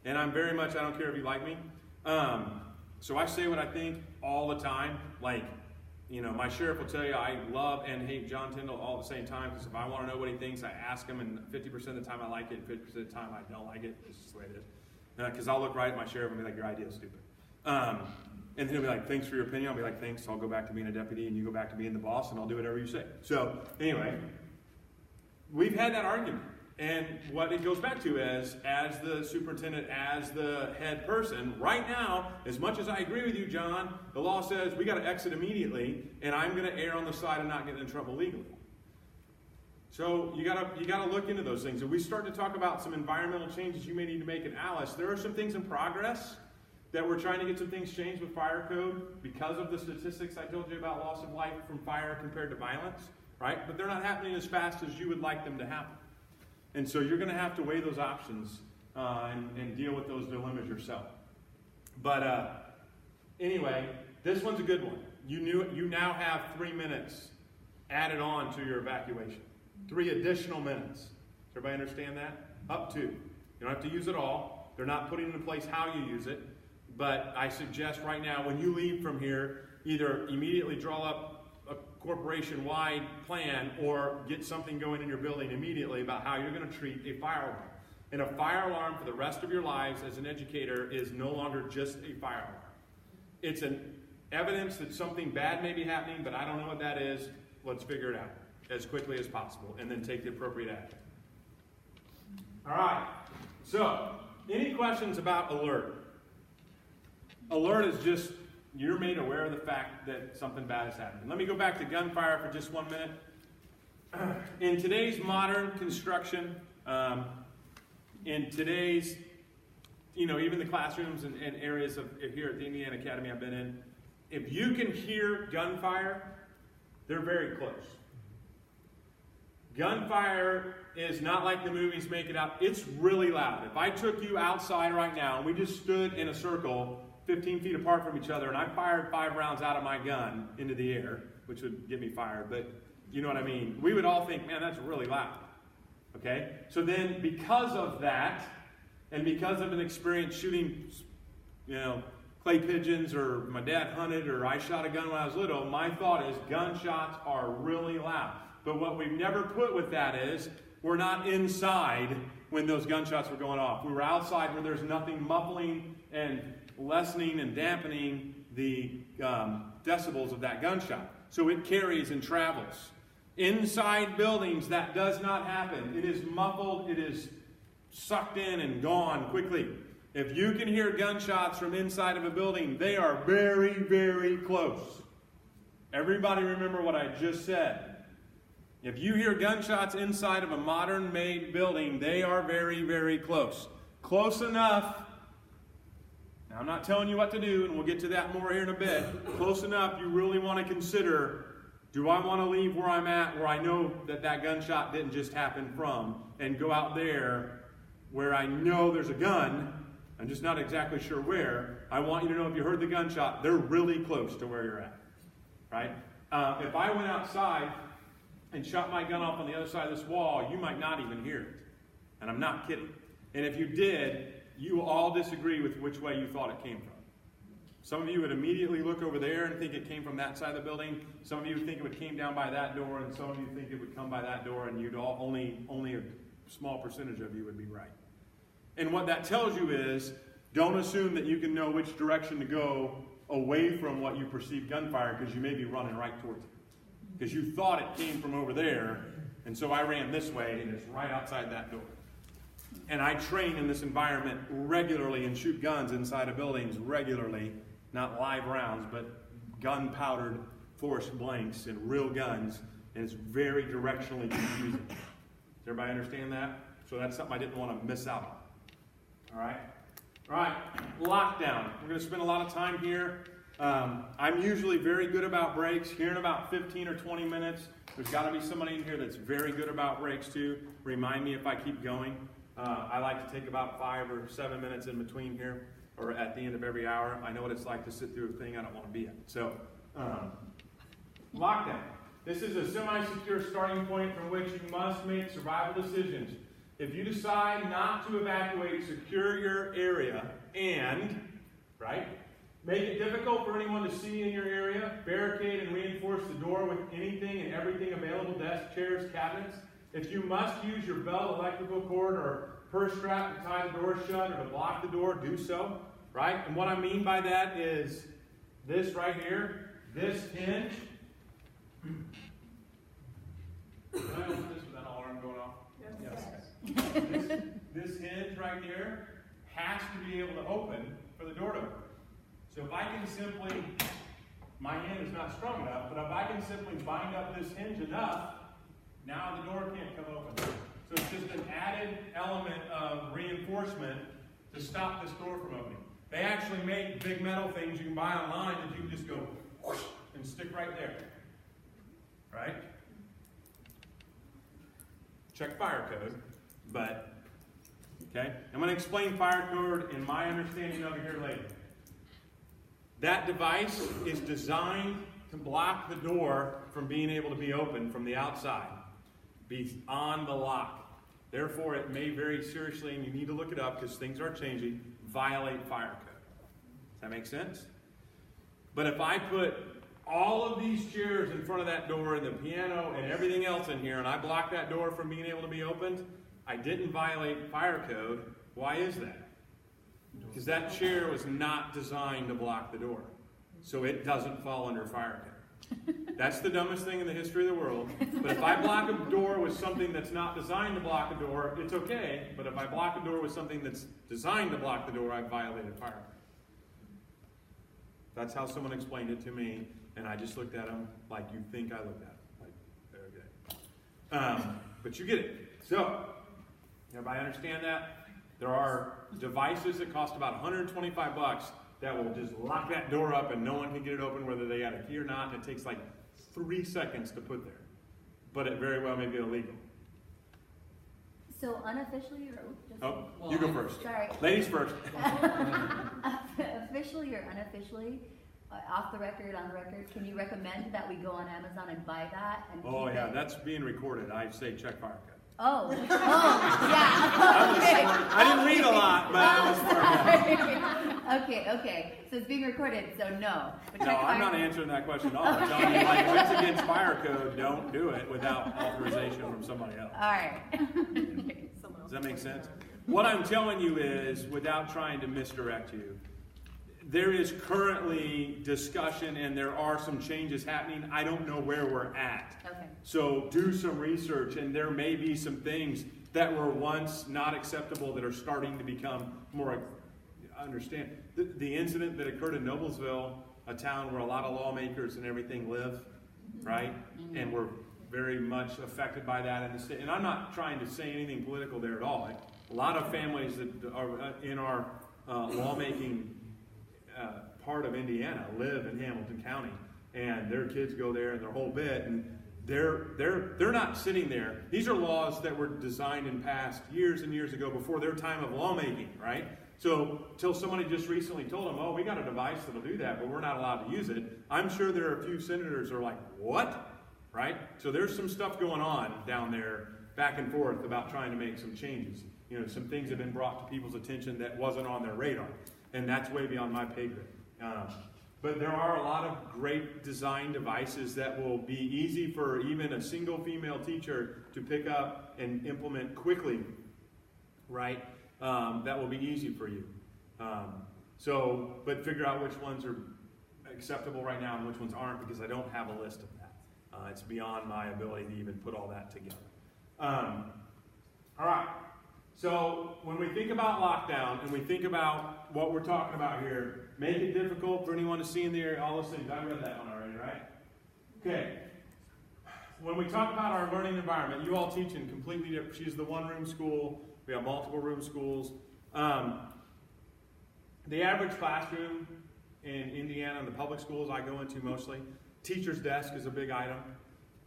and I'm very much, I don't care if you like me. So I say what I think all the time. Like, you know, my sheriff will tell you I love and hate John Tyndall all at the same time, because if I want to know what he thinks, I ask him, and 50% of the time I like it, 50% of the time I don't like it. It's just the way it is. Because I'll look right at my sheriff and be like, your idea is stupid. And then he'll be like, thanks for your opinion. I'll be like, thanks. I'll go back to being a deputy, and you go back to being the boss, and I'll do whatever you say. So anyway, we've had that argument. And what it goes back to is, as the superintendent, as the head person, right now, as much as I agree with you, John, the law says we got to exit immediately, and I'm going to err on the side of not getting in trouble legally. So you gotta look into those things. If we start to talk about some environmental changes you may need to make in Alice, there are some things in progress that we're trying to get some things changed with fire code because of the statistics I told you about loss of life from fire compared to violence, right? But they're not happening as fast as you would like them to happen. And so you're going to have to weigh those options and deal with those dilemmas yourself. But anyway, this one's a good one. You now have 3 minutes added on to your evacuation. 3 additional minutes. Does everybody understand that? Up to. You don't have to use it all. They're not putting into place how you use it. But I suggest right now, when you leave from here, either immediately draw up a corporation-wide plan or get something going in your building immediately about how you're going to treat a fire alarm. And a fire alarm for the rest of your lives as an educator is no longer just a fire alarm. It's an evidence that something bad may be happening, but I don't know what that is. Let's figure it out as quickly as possible and then take the appropriate action. All right. So, any questions about alert? Alert is just you're made aware of the fact that something bad is happening. Let me go back to gunfire for just 1 minute. In today's modern construction, in today's, even the classrooms and areas of here at the Indiana Academy I've been in, if you can hear gunfire, they're very close. Gunfire is not like the movies make it out. It's really loud. If I took you outside right now and we just stood in a circle 15 feet apart from each other and I fired 5 rounds out of my gun into the air, which would get me fired, but you know what I mean, we would all think, man, that's really loud. Okay? So then, because of that, and because of an experience shooting, clay pigeons, or my dad hunted, or I shot a gun when I was little, my thought is gunshots are really loud. But what we've never put with that is, we're not inside when those gunshots were going off. We were outside where there's nothing muffling and lessening and dampening the decibels of that gunshot. So it carries and travels. Inside buildings, that does not happen. It is muffled, it is sucked in and gone quickly. If you can hear gunshots from inside of a building, they are very, very close. Everybody remember what I just said. If you hear gunshots inside of a modern-made building, they are very, very close. Close enough. Now, I'm not telling you what to do, and we'll get to that more here in a bit. Close enough, you really want to consider, do I want to leave where I'm at, where I know that that gunshot didn't just happen from, and go out there where I know there's a gun, I'm just not exactly sure where. I want you to know if you heard the gunshot, they're really close to where you're at. Right? If I went outside and shot my gun off on the other side of this wall, you might not even hear it. And I'm not kidding. And if you did, you all disagree with which way you thought it came from. Some of you would immediately look over there and think it came from that side of the building. Some of you would think it would came down by that door, and some of you think it would come by that door, and you'd all only a small percentage of you would be right. And what that tells you is, don't assume that you can know which direction to go away from what you perceive gunfire, because you may be running right towards it. Because you thought it came from over there, and so I ran this way, and it's right outside that door. And I train in this environment regularly and shoot guns inside of buildings regularly, not live rounds, but gun-powdered forced blanks and real guns, and it's very directionally confusing. Does everybody understand that? So that's something I didn't want to miss out on. All right? All right, lockdown. We're going to spend a lot of time here. I'm usually very good about breaks. Here in about 15 or 20 minutes, there's got to be somebody in here that's very good about breaks too. Remind me if I keep going. I like to take about 5 or 7 minutes in between here, or at the end of every hour. I know what it's like to sit through a thing I don't want to be at. So, lockdown. This is a semi-secure starting point from which you must make survival decisions. If you decide not to evacuate, secure your area and, right, make it difficult for anyone to see in your area, barricade and reinforce the door with anything and everything available, desks, chairs, cabinets. If you must use your belt, electrical cord, or purse strap to tie the door shut or to block the door, do so, right? And what I mean by that is this right here, this hinge. Can I open this without an alarm going off? Yes. This hinge right here has to be able to open for the door to open. So if I can simply, my hand is not strong enough, but if I can simply bind up this hinge enough, now the door can't come open. So it's just an added element of reinforcement to stop this door from opening. They actually make big metal things you can buy online that you can just go whoosh and stick right there. Right? Check fire code, but, okay? I'm going to explain fire code and my understanding of it here later. That device is designed to block the door from being able to be opened from the outside, be on the lock. Therefore, it may very seriously, and you need to look it up because things are changing, violate fire code. Does that make sense? But if I put all of these chairs in front of that door and the piano and everything else in here, and I block that door from being able to be opened, I didn't violate fire code. Why is that? Because that chair was not designed to block the door. So it doesn't fall under fire code. That's the dumbest thing in the history of the world. But if I block a door with something that's not designed to block a door, it's okay. But if I block a door with something that's designed to block the door, I've violated fire code. That's how someone explained it to me. And I just looked at them like you think I looked at them. Like, they're okay. But you get it. So, everybody understand that? There are devices that cost about $125 that will just lock that door up and no one can get it open whether they got a key or not. And it takes like 3 seconds to put there. But it very well may be illegal. So unofficially or just... Oh, you go first. Sorry. Ladies first. Officially or unofficially, off the record, on the record, can you recommend that we go on Amazon and buy that? And Oh yeah, that's being recorded. I say check fire code. Oh, yeah. I was smart. I didn't read a lot, but I was smart. Okay. So it's being recorded, so no. But No, check I'm not fire- answering that question at all. I'm telling you, like, if it's against fire code, don't do it without authorization from somebody else. All right. Does that make sense? What I'm telling you is, without trying to misdirect you, there is currently discussion and there are some changes happening. I don't know where we're at. Okay. So do some research, and there may be some things that were once not acceptable that are starting to become more. Understand the incident that occurred in Noblesville, a town where a lot of lawmakers and everything live, right? And we're very much affected by that in the state. And I'm not trying to say anything political there at all. A lot of families that are in our lawmaking part of Indiana live in Hamilton County, and their kids go there and their whole bit, and they're not sitting there. These are laws that were designed and passed years and years ago before their time of lawmaking, right? So till somebody just recently told them, oh, we got a device that'll do that, but we're not allowed to use it. I'm sure there are a few senators who are like, what? Right? So there's some stuff going on down there back and forth about trying to make some changes. You know, some things have been brought to people's attention that wasn't on their radar. And that's way beyond my pay grade. But there are a lot of great design devices that will be easy for even a single female teacher to pick up and implement quickly, right? That will be easy for you. But figure out which ones are acceptable right now and which ones aren't, because I don't have a list of that. It's beyond my ability to even put all that together. All right. So when we think about lockdown and we think about what we're talking about here, make it difficult for anyone to see in the area, all those things. I read that one already, right? Okay. When we talk about our learning environment, you all teach in completely different. She's the one-room school. We have multiple room schools. The average classroom in Indiana, in the public schools I go into mostly, teacher's desk is a big item.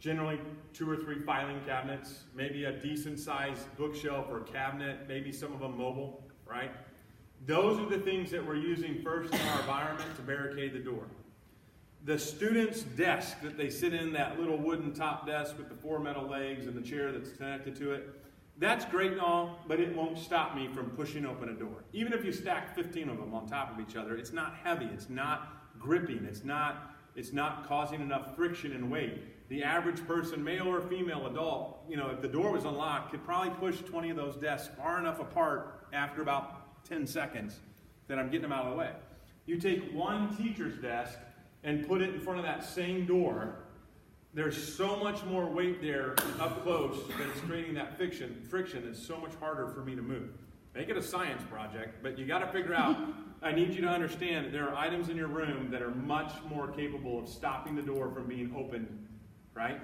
Generally 2 or 3 filing cabinets, maybe a decent-sized bookshelf or cabinet, maybe some of them mobile, right? Those are the things that we're using first in our environment to barricade the door. The student's desk that they sit in, that little wooden top desk with the 4 metal legs and the chair that's connected to it, that's great and all, but it won't stop me from pushing open a door. Even if you stack 15 of them on top of each other, it's not heavy, it's not gripping, it's not causing enough friction and weight. The average person, male or female adult, you know, if the door was unlocked, could probably push 20 of those desks far enough apart after about 10 seconds that I'm getting them out of the way. You take one teacher's desk and put it in front of that same door, there's so much more weight there up close that it's creating that friction that's so much harder for me to move. Make it a science project, but you got to figure out, I need you to understand that there are items in your room that are much more capable of stopping the door from being opened, right,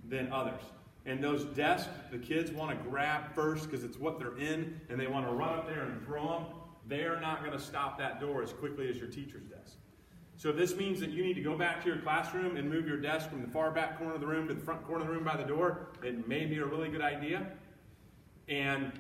than others. And those desks, the kids want to grab first because it's what they're in, and they want to run up there and throw them. They're not going to stop that door as quickly as your teacher's desk. So this means that you need to go back to your classroom and move your desk from the far back corner of the room to the front corner of the room by the door. It may be a really good idea. And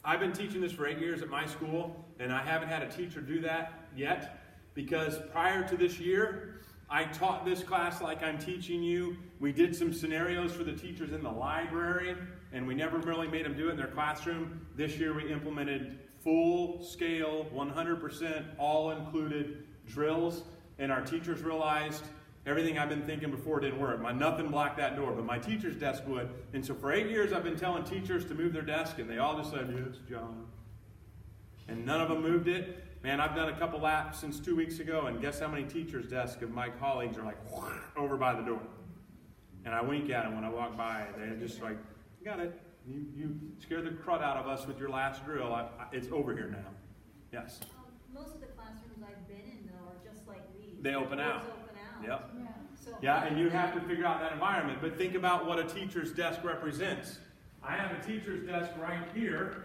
I've been teaching this for 8 years at my school, and I haven't had a teacher do that yet, because prior to this year, I taught this class like I'm teaching you. We did some scenarios for the teachers in the library, and we never really made them do it in their classroom. This year we implemented full-scale, 100% all-included drills, and our teachers realized everything I've been thinking before didn't work. Nothing blocked that door, but my teacher's desk would. And so for 8 years I've been telling teachers to move their desk, and they all just said, yes, John. And none of them moved it. Man, I've done a couple laps since 2 weeks ago, and guess how many teachers' desks of my colleagues are like over by the door. And I wink at them when I walk by. They're just like, got it. You scared the crud out of us with your last drill. It's over here now. Yes? Most of the classrooms I've been in, though, are just like these. They open out. Open out. Yep. Yeah. So Yeah, and you have to figure out that environment. But think about what a teacher's desk represents. I have a teacher's desk right here,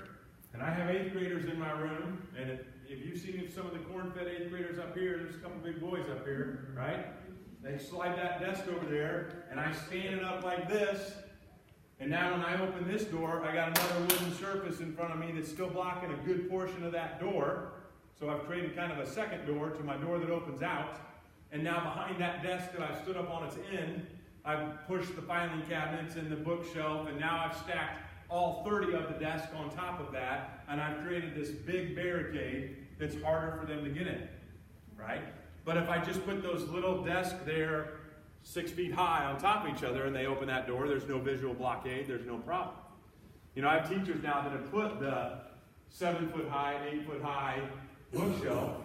and I have 8th graders in my room. And if you've seen some of the corn-fed 8th graders up here, there's a couple big boys up here, right? They slide that desk over there, and I stand it up like this. And now when I open this door, I got another wooden surface in front of me that's still blocking a good portion of that door. So I've created kind of a second door to my door that opens out. And now behind that desk that I've stood up on its end, I've pushed the filing cabinets and the bookshelf, and now I've stacked all 30 of the desks on top of that, and I've created this big barricade that's harder for them to get in, right? But if I just put those little desks there 6 feet high on top of each other and they open that door, there's no visual blockade, there's no problem. You know, I have teachers now that have put the 7 foot high, 8 foot high bookshelf,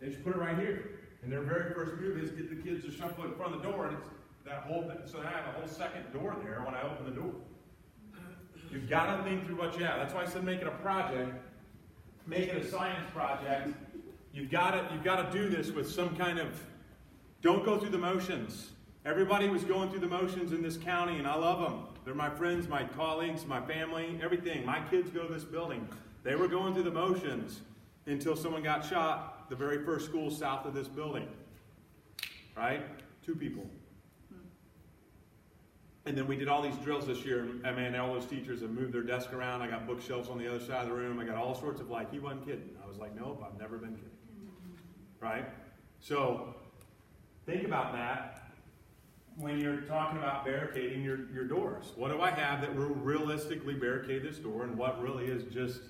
they just put it right here. And their very first move is get the kids to shuffle it in front of the door, and it's that whole thing. So I have a whole second door there when I open the door. You've got to think through what you have. That's why I said make it a project, make it a science project. You've got to do this with some kind of, don't go through the motions. Everybody was going through the motions in this county, and I love them. They're my friends, my colleagues, my family, everything. My kids go to this building. They were going through the motions until someone got shot, the very first school south of this building. Right? 2 people. And then we did all these drills this year. I mean, all those teachers have moved their desk around. I got bookshelves on the other side of the room. I got all sorts of he wasn't kidding. I was like, nope, I've never been kidding. Right? So, think about that when you're talking about barricading your doors. What do I have that will realistically barricade this door, and what really is just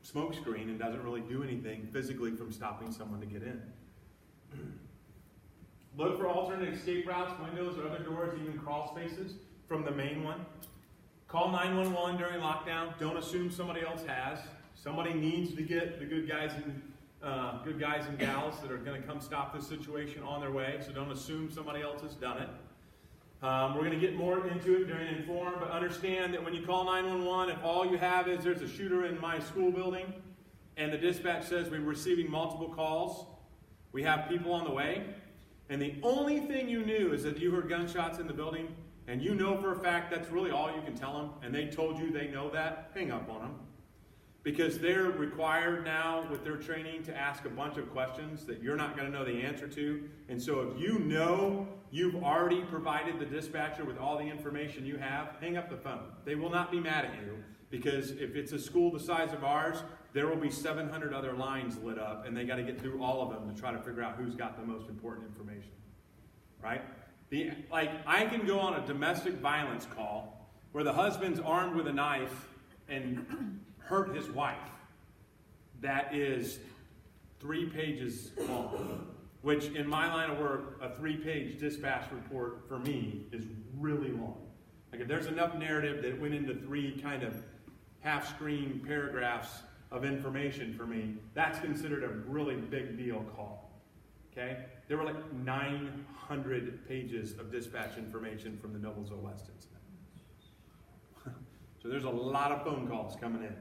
smoke screen and doesn't really do anything physically from stopping someone to get in? Look for alternate escape routes, windows, or other doors, even crawl spaces from the main one. Call 911 during lockdown. Don't assume somebody else has. Somebody needs to get the good guys and gals that are going to come stop this situation on their way. So don't assume somebody else has done it. We're going to get more into it during Inform, but understand that when you call 911, if all you have is there's a shooter in my school building, and the dispatch says we're receiving multiple calls, we have people on the way, and the only thing you knew is that you heard gunshots in the building, and you know for a fact that's really all you can tell them, and they told you they know that, hang up on them. Because they're required now with their training to ask a bunch of questions that you're not going to know the answer to. And so if you know you've already provided the dispatcher with all the information you have, hang up the phone. They will not be mad at you, because if it's a school the size of ours, there will be 700 other lines lit up, and they got to get through all of them to try to figure out who's got the most important information. Right? I can go on a domestic violence call where the husband's armed with a knife and hurt his wife. That is 3 pages long, which in my line of work, a 3-page dispatch report for me is really long. Like if there's enough narrative that went into 3 kind of half-screen paragraphs of information for me, that's considered a really big deal call. Okay? There were like 900 pages of dispatch information from the Noblesville West incident. So there's a lot of phone calls coming in.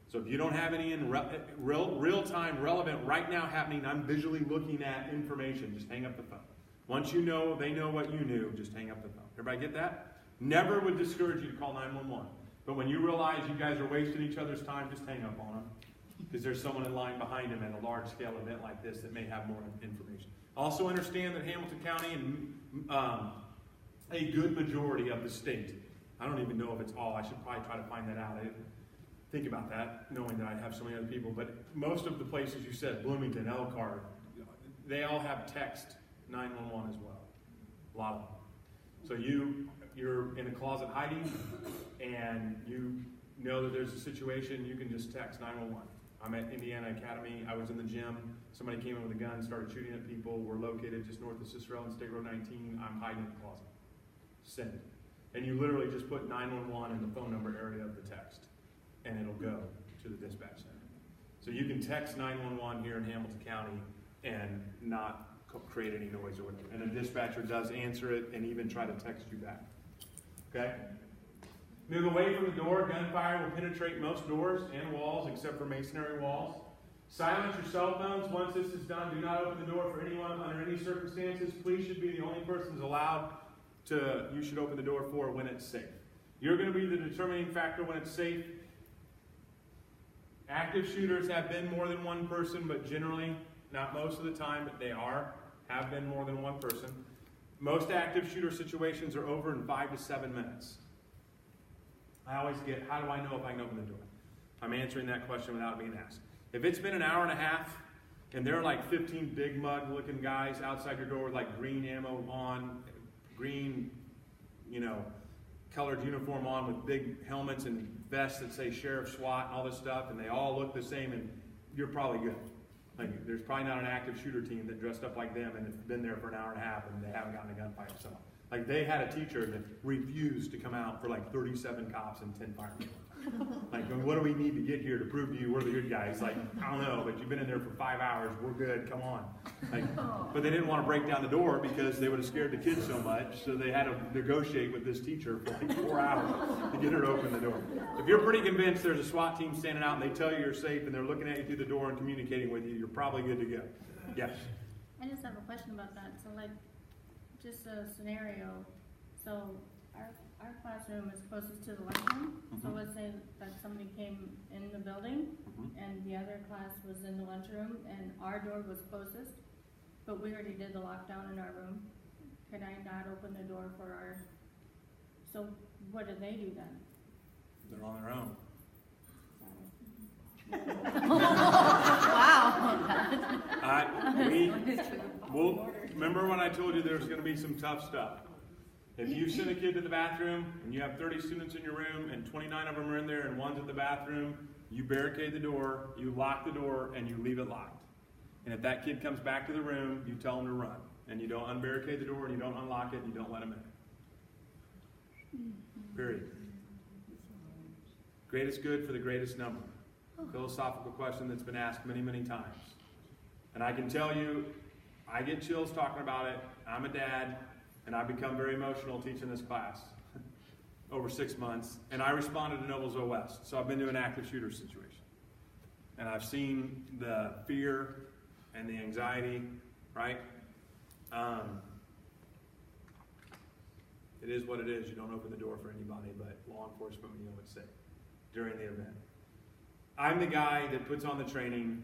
So if you don't have any in real-time, relevant, right now happening, I'm visually looking at information, just hang up the phone. Once you know, they know what you knew, just hang up the phone. Everybody get that? Never would discourage you to call 911. But when you realize you guys are wasting each other's time, just hang up on them. Because there's someone in line behind them at a large-scale event like this that may have more information. Also understand that Hamilton County and a good majority of the state, I don't even know if it's all, I should probably try to find that out. Think about that, knowing that I have so many other people. But most of the places you said, Bloomington, Elkhart, they all have text 911 as well. A lot of them. So you're in a closet hiding, and you know that there's a situation, you can just text 911. I'm at Indiana Academy. I was in the gym. Somebody came in with a gun, started shooting at people. We're located just north of Cicero on State Road 19. I'm hiding in the closet. Send. And you literally just put 911 in the phone number area of the text, and it'll go to the dispatch center. So you can text 911 here in Hamilton County and not create any noise or whatever. And a dispatcher does answer it and even try to text you back. Okay? Move away from the door. Gunfire will penetrate most doors and walls except for masonry walls. Silence your cell phones. Once this is done, do not open the door for anyone under any circumstances. Police should be the only persons allowed you should open the door for when it's safe. You're going to be the determining factor when it's safe. Active shooters have been more than one person, but generally, not most of the time, but they have been more than one person. Most active shooter situations are over in 5 to 7 minutes. I always get, how do I know if I can open the door? I'm answering that question without being asked. If it's been an hour and a half, and there are like 15 big mug looking guys outside your door with like green ammo on, green, colored uniform on with big helmets and vests that say Sheriff SWAT and all this stuff, and they all look the same, and you're probably good. Like, there's probably not an active shooter team that dressed up like them and have been there for an hour and a half and they haven't gotten a gunfight. So, like, they had a teacher that refused to come out for like 37 cops and 10 firemen. Like, what do we need to get here to prove to you we're the good guys? Like, I don't know, but you've been in there for 5 hours. We're good. Come on. Like, but they didn't want to break down the door because they would have scared the kids so much. So they had to negotiate with this teacher for like 4 hours to get her to open the door. If you're pretty convinced there's a SWAT team standing out and they tell you you're safe and they're looking at you through the door and communicating with you, you're probably good to go. Yes. I just have a question about that. So, like, just a scenario. So, our classroom is closest to the lunchroom. So let's say that somebody came in the building and the other class was in the lunchroom and our door was closest, but we already did the lockdown in our room. Could I not open the door for our, so what do they do then? They're on their own. Wow. Remember when I told you there's going to be some tough stuff? If you send a kid to the bathroom and you have 30 students in your room and 29 of them are in there and one's at the bathroom, you barricade the door, you lock the door, and you leave it locked. And if that kid comes back to the room, you tell him to run. And you don't unbarricade the door, and you don't unlock it, and you don't let him in. Period. Greatest good for the greatest number. Philosophical question that's been asked many, many times. And I can tell you, I get chills talking about it. I'm a dad. And I've become very emotional teaching this class over 6 months. And I responded to Noblesville West. So I've been to an active shooter situation. And I've seen the fear and the anxiety, right? It is what it is. You don't open the door for anybody but law enforcement when you know it's safe during the event. I'm the guy that puts on the training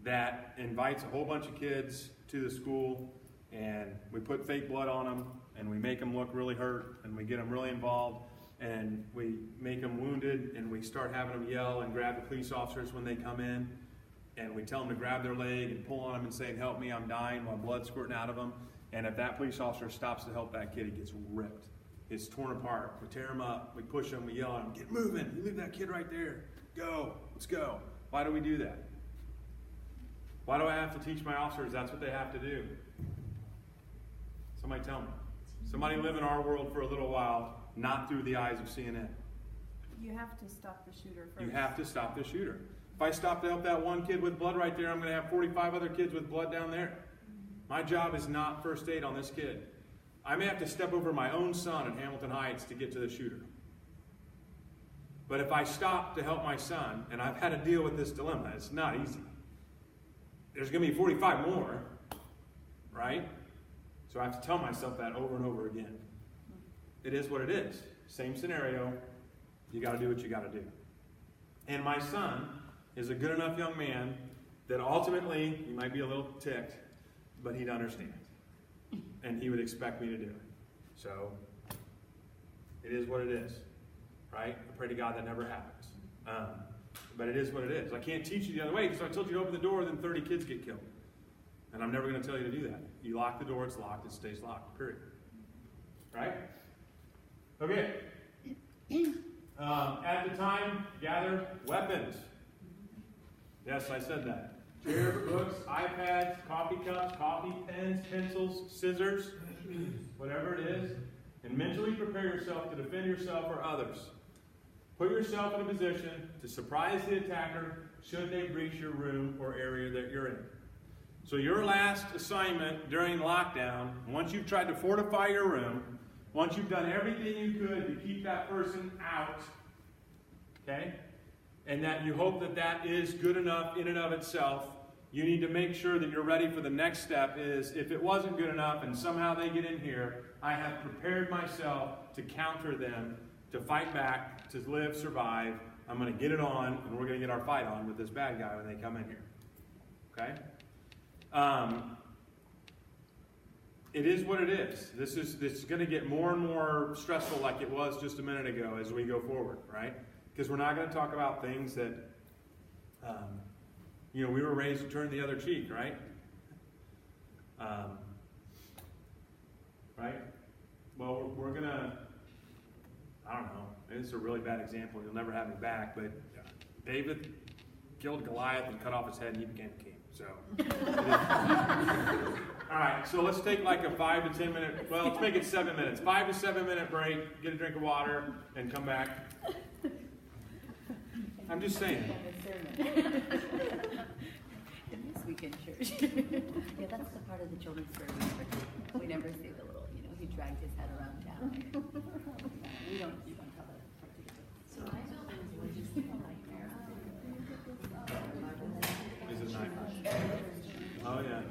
that invites a whole bunch of kids to the school, and we put fake blood on them, and we make them look really hurt, and we get them really involved, and we make them wounded, and we start having them yell and grab the police officers when they come in, and we tell them to grab their leg and pull on them and say, "Help me, I'm dying," while blood's squirting out of them. And if that police officer stops to help that kid, he gets ripped. It's torn apart. We tear him up. We push him. We yell at him, "Get moving. You leave that kid right there. Go. Let's go." Why do we do that? Why do I have to teach my officers that's what they have to do? Somebody tell me. Somebody live in our world for a little while, not through the eyes of CNN. You have to stop the shooter first. You have to stop the shooter. If I stop to help that one kid with blood right there, I'm going to have 45 other kids with blood down there. My job is not first aid on this kid. I may have to step over my own son in Hamilton Heights to get to the shooter. But if I stop to help my son, and I've had to deal with this dilemma, it's not easy. There's going to be 45 more, right? So I have to tell myself that over and over again. It is what it is. Same scenario. You got to do what you got to do. And my son is a good enough young man that ultimately, he might be a little ticked, but he'd understand. And he would expect me to do it. So, it is what it is. Right? I pray to God that never happens. But it is what it is. I can't teach you the other way. So I told you to open the door, then 30 kids get killed. And I'm never going to tell you to do that. You lock the door, it's locked, it stays locked. Period. Right? Okay. At the time, gather weapons. Yes, I said that. Chair, books, iPads, coffee cups, coffee pens, pencils, scissors, whatever it is. And mentally prepare yourself to defend yourself or others. Put yourself in a position to surprise the attacker should they breach your room or area that you're in. So your last assignment during lockdown, once you've tried to fortify your room, once you've done everything you could to keep that person out, okay, and that you hope that that is good enough in and of itself, you need to make sure that you're ready for the next step is, if it wasn't good enough and somehow they get in here, I have prepared myself to counter them, to fight back, to live, survive. I'm going to get it on, and we're going to get our fight on with this bad guy when they come in here. Okay? It is what it is. This is going to get more and more stressful like it was just a minute ago as we go forward, right? Because we're not going to talk about things that, we were raised to turn the other cheek, right? Right? Well, we're going to this is a really bad example, you'll never have me back, but David killed Goliath and cut off his head and he became king, so. All right, so let's take like a 5 to 10 minute, well, let's make it 7 minutes. 5 to 7 minute break, get a drink of water, and come back. I'm just saying. This weekend church. Yeah, that's the part of the children's service. We never see the little, he dragged his head around town. We don't tell that. So my buildings were just a nightmare. Is it night? Oh, yeah.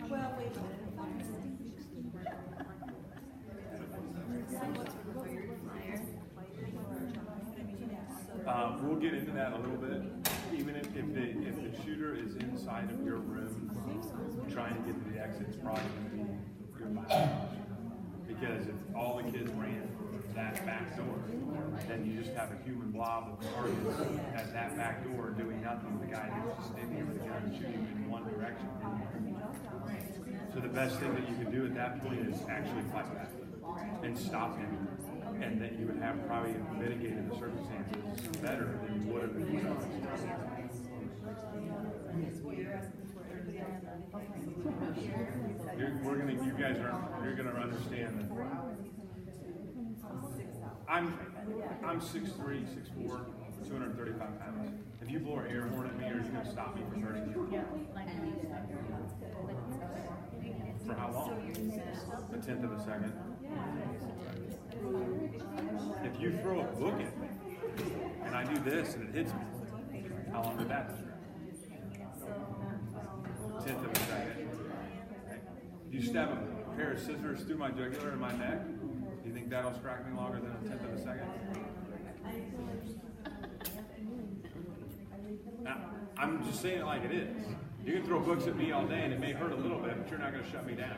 Well, wait a minute. We'll get into that a little bit. Even if the shooter is inside of your room trying to get to the exit, it's probably going to be your last option. Because if all the kids ran that back door, then you just have a human blob of targets at that back door doing nothing. The guy who's just standing there with a gun shooting in one direction. So the best thing that you can do at that point is actually fight back and stop him. And that you would have probably mitigated the circumstances better than you would have been. You're gonna understand that. I'm 6'3", 6'4", 235 pounds. If you blow an air horn at me, are you gonna stop me from hurting you? For how long? A tenth of a second. If you throw a book at me and I do this and it hits me, how long did that distract? Tenth of a second. You stab a pair of scissors through my jugular and my neck, do you think that'll distract me longer than a tenth of a second? Now, I'm just saying it like it is. You can throw books at me all day and it may hurt a little bit, but you're not going to shut me down.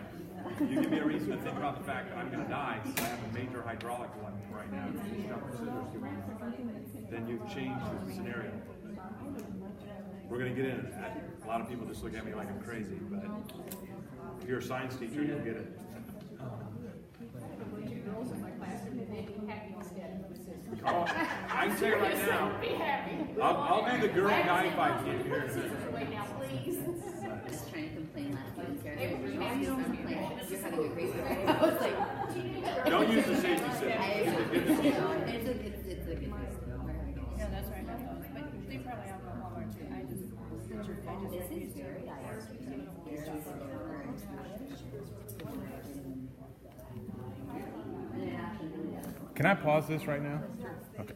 You give me a reason to think about the fact that I'm going to die because I have a major hydraulic one right now. You shove the scissors through my neck. Then you've changed the scenario a little bit. We're going to get into that. A lot of people just look at me like I'm crazy, but if you're a science teacher, you'll get it. Oh, I can tell you right now, I'll do the girl guy fight here in a minute. Just trying to complain last week. You're having a great day. I was like, don't use the safety system. It's a good thing. Yeah, that's right. But they probably have a Walmart too. This is very Can I pause this right now? Okay.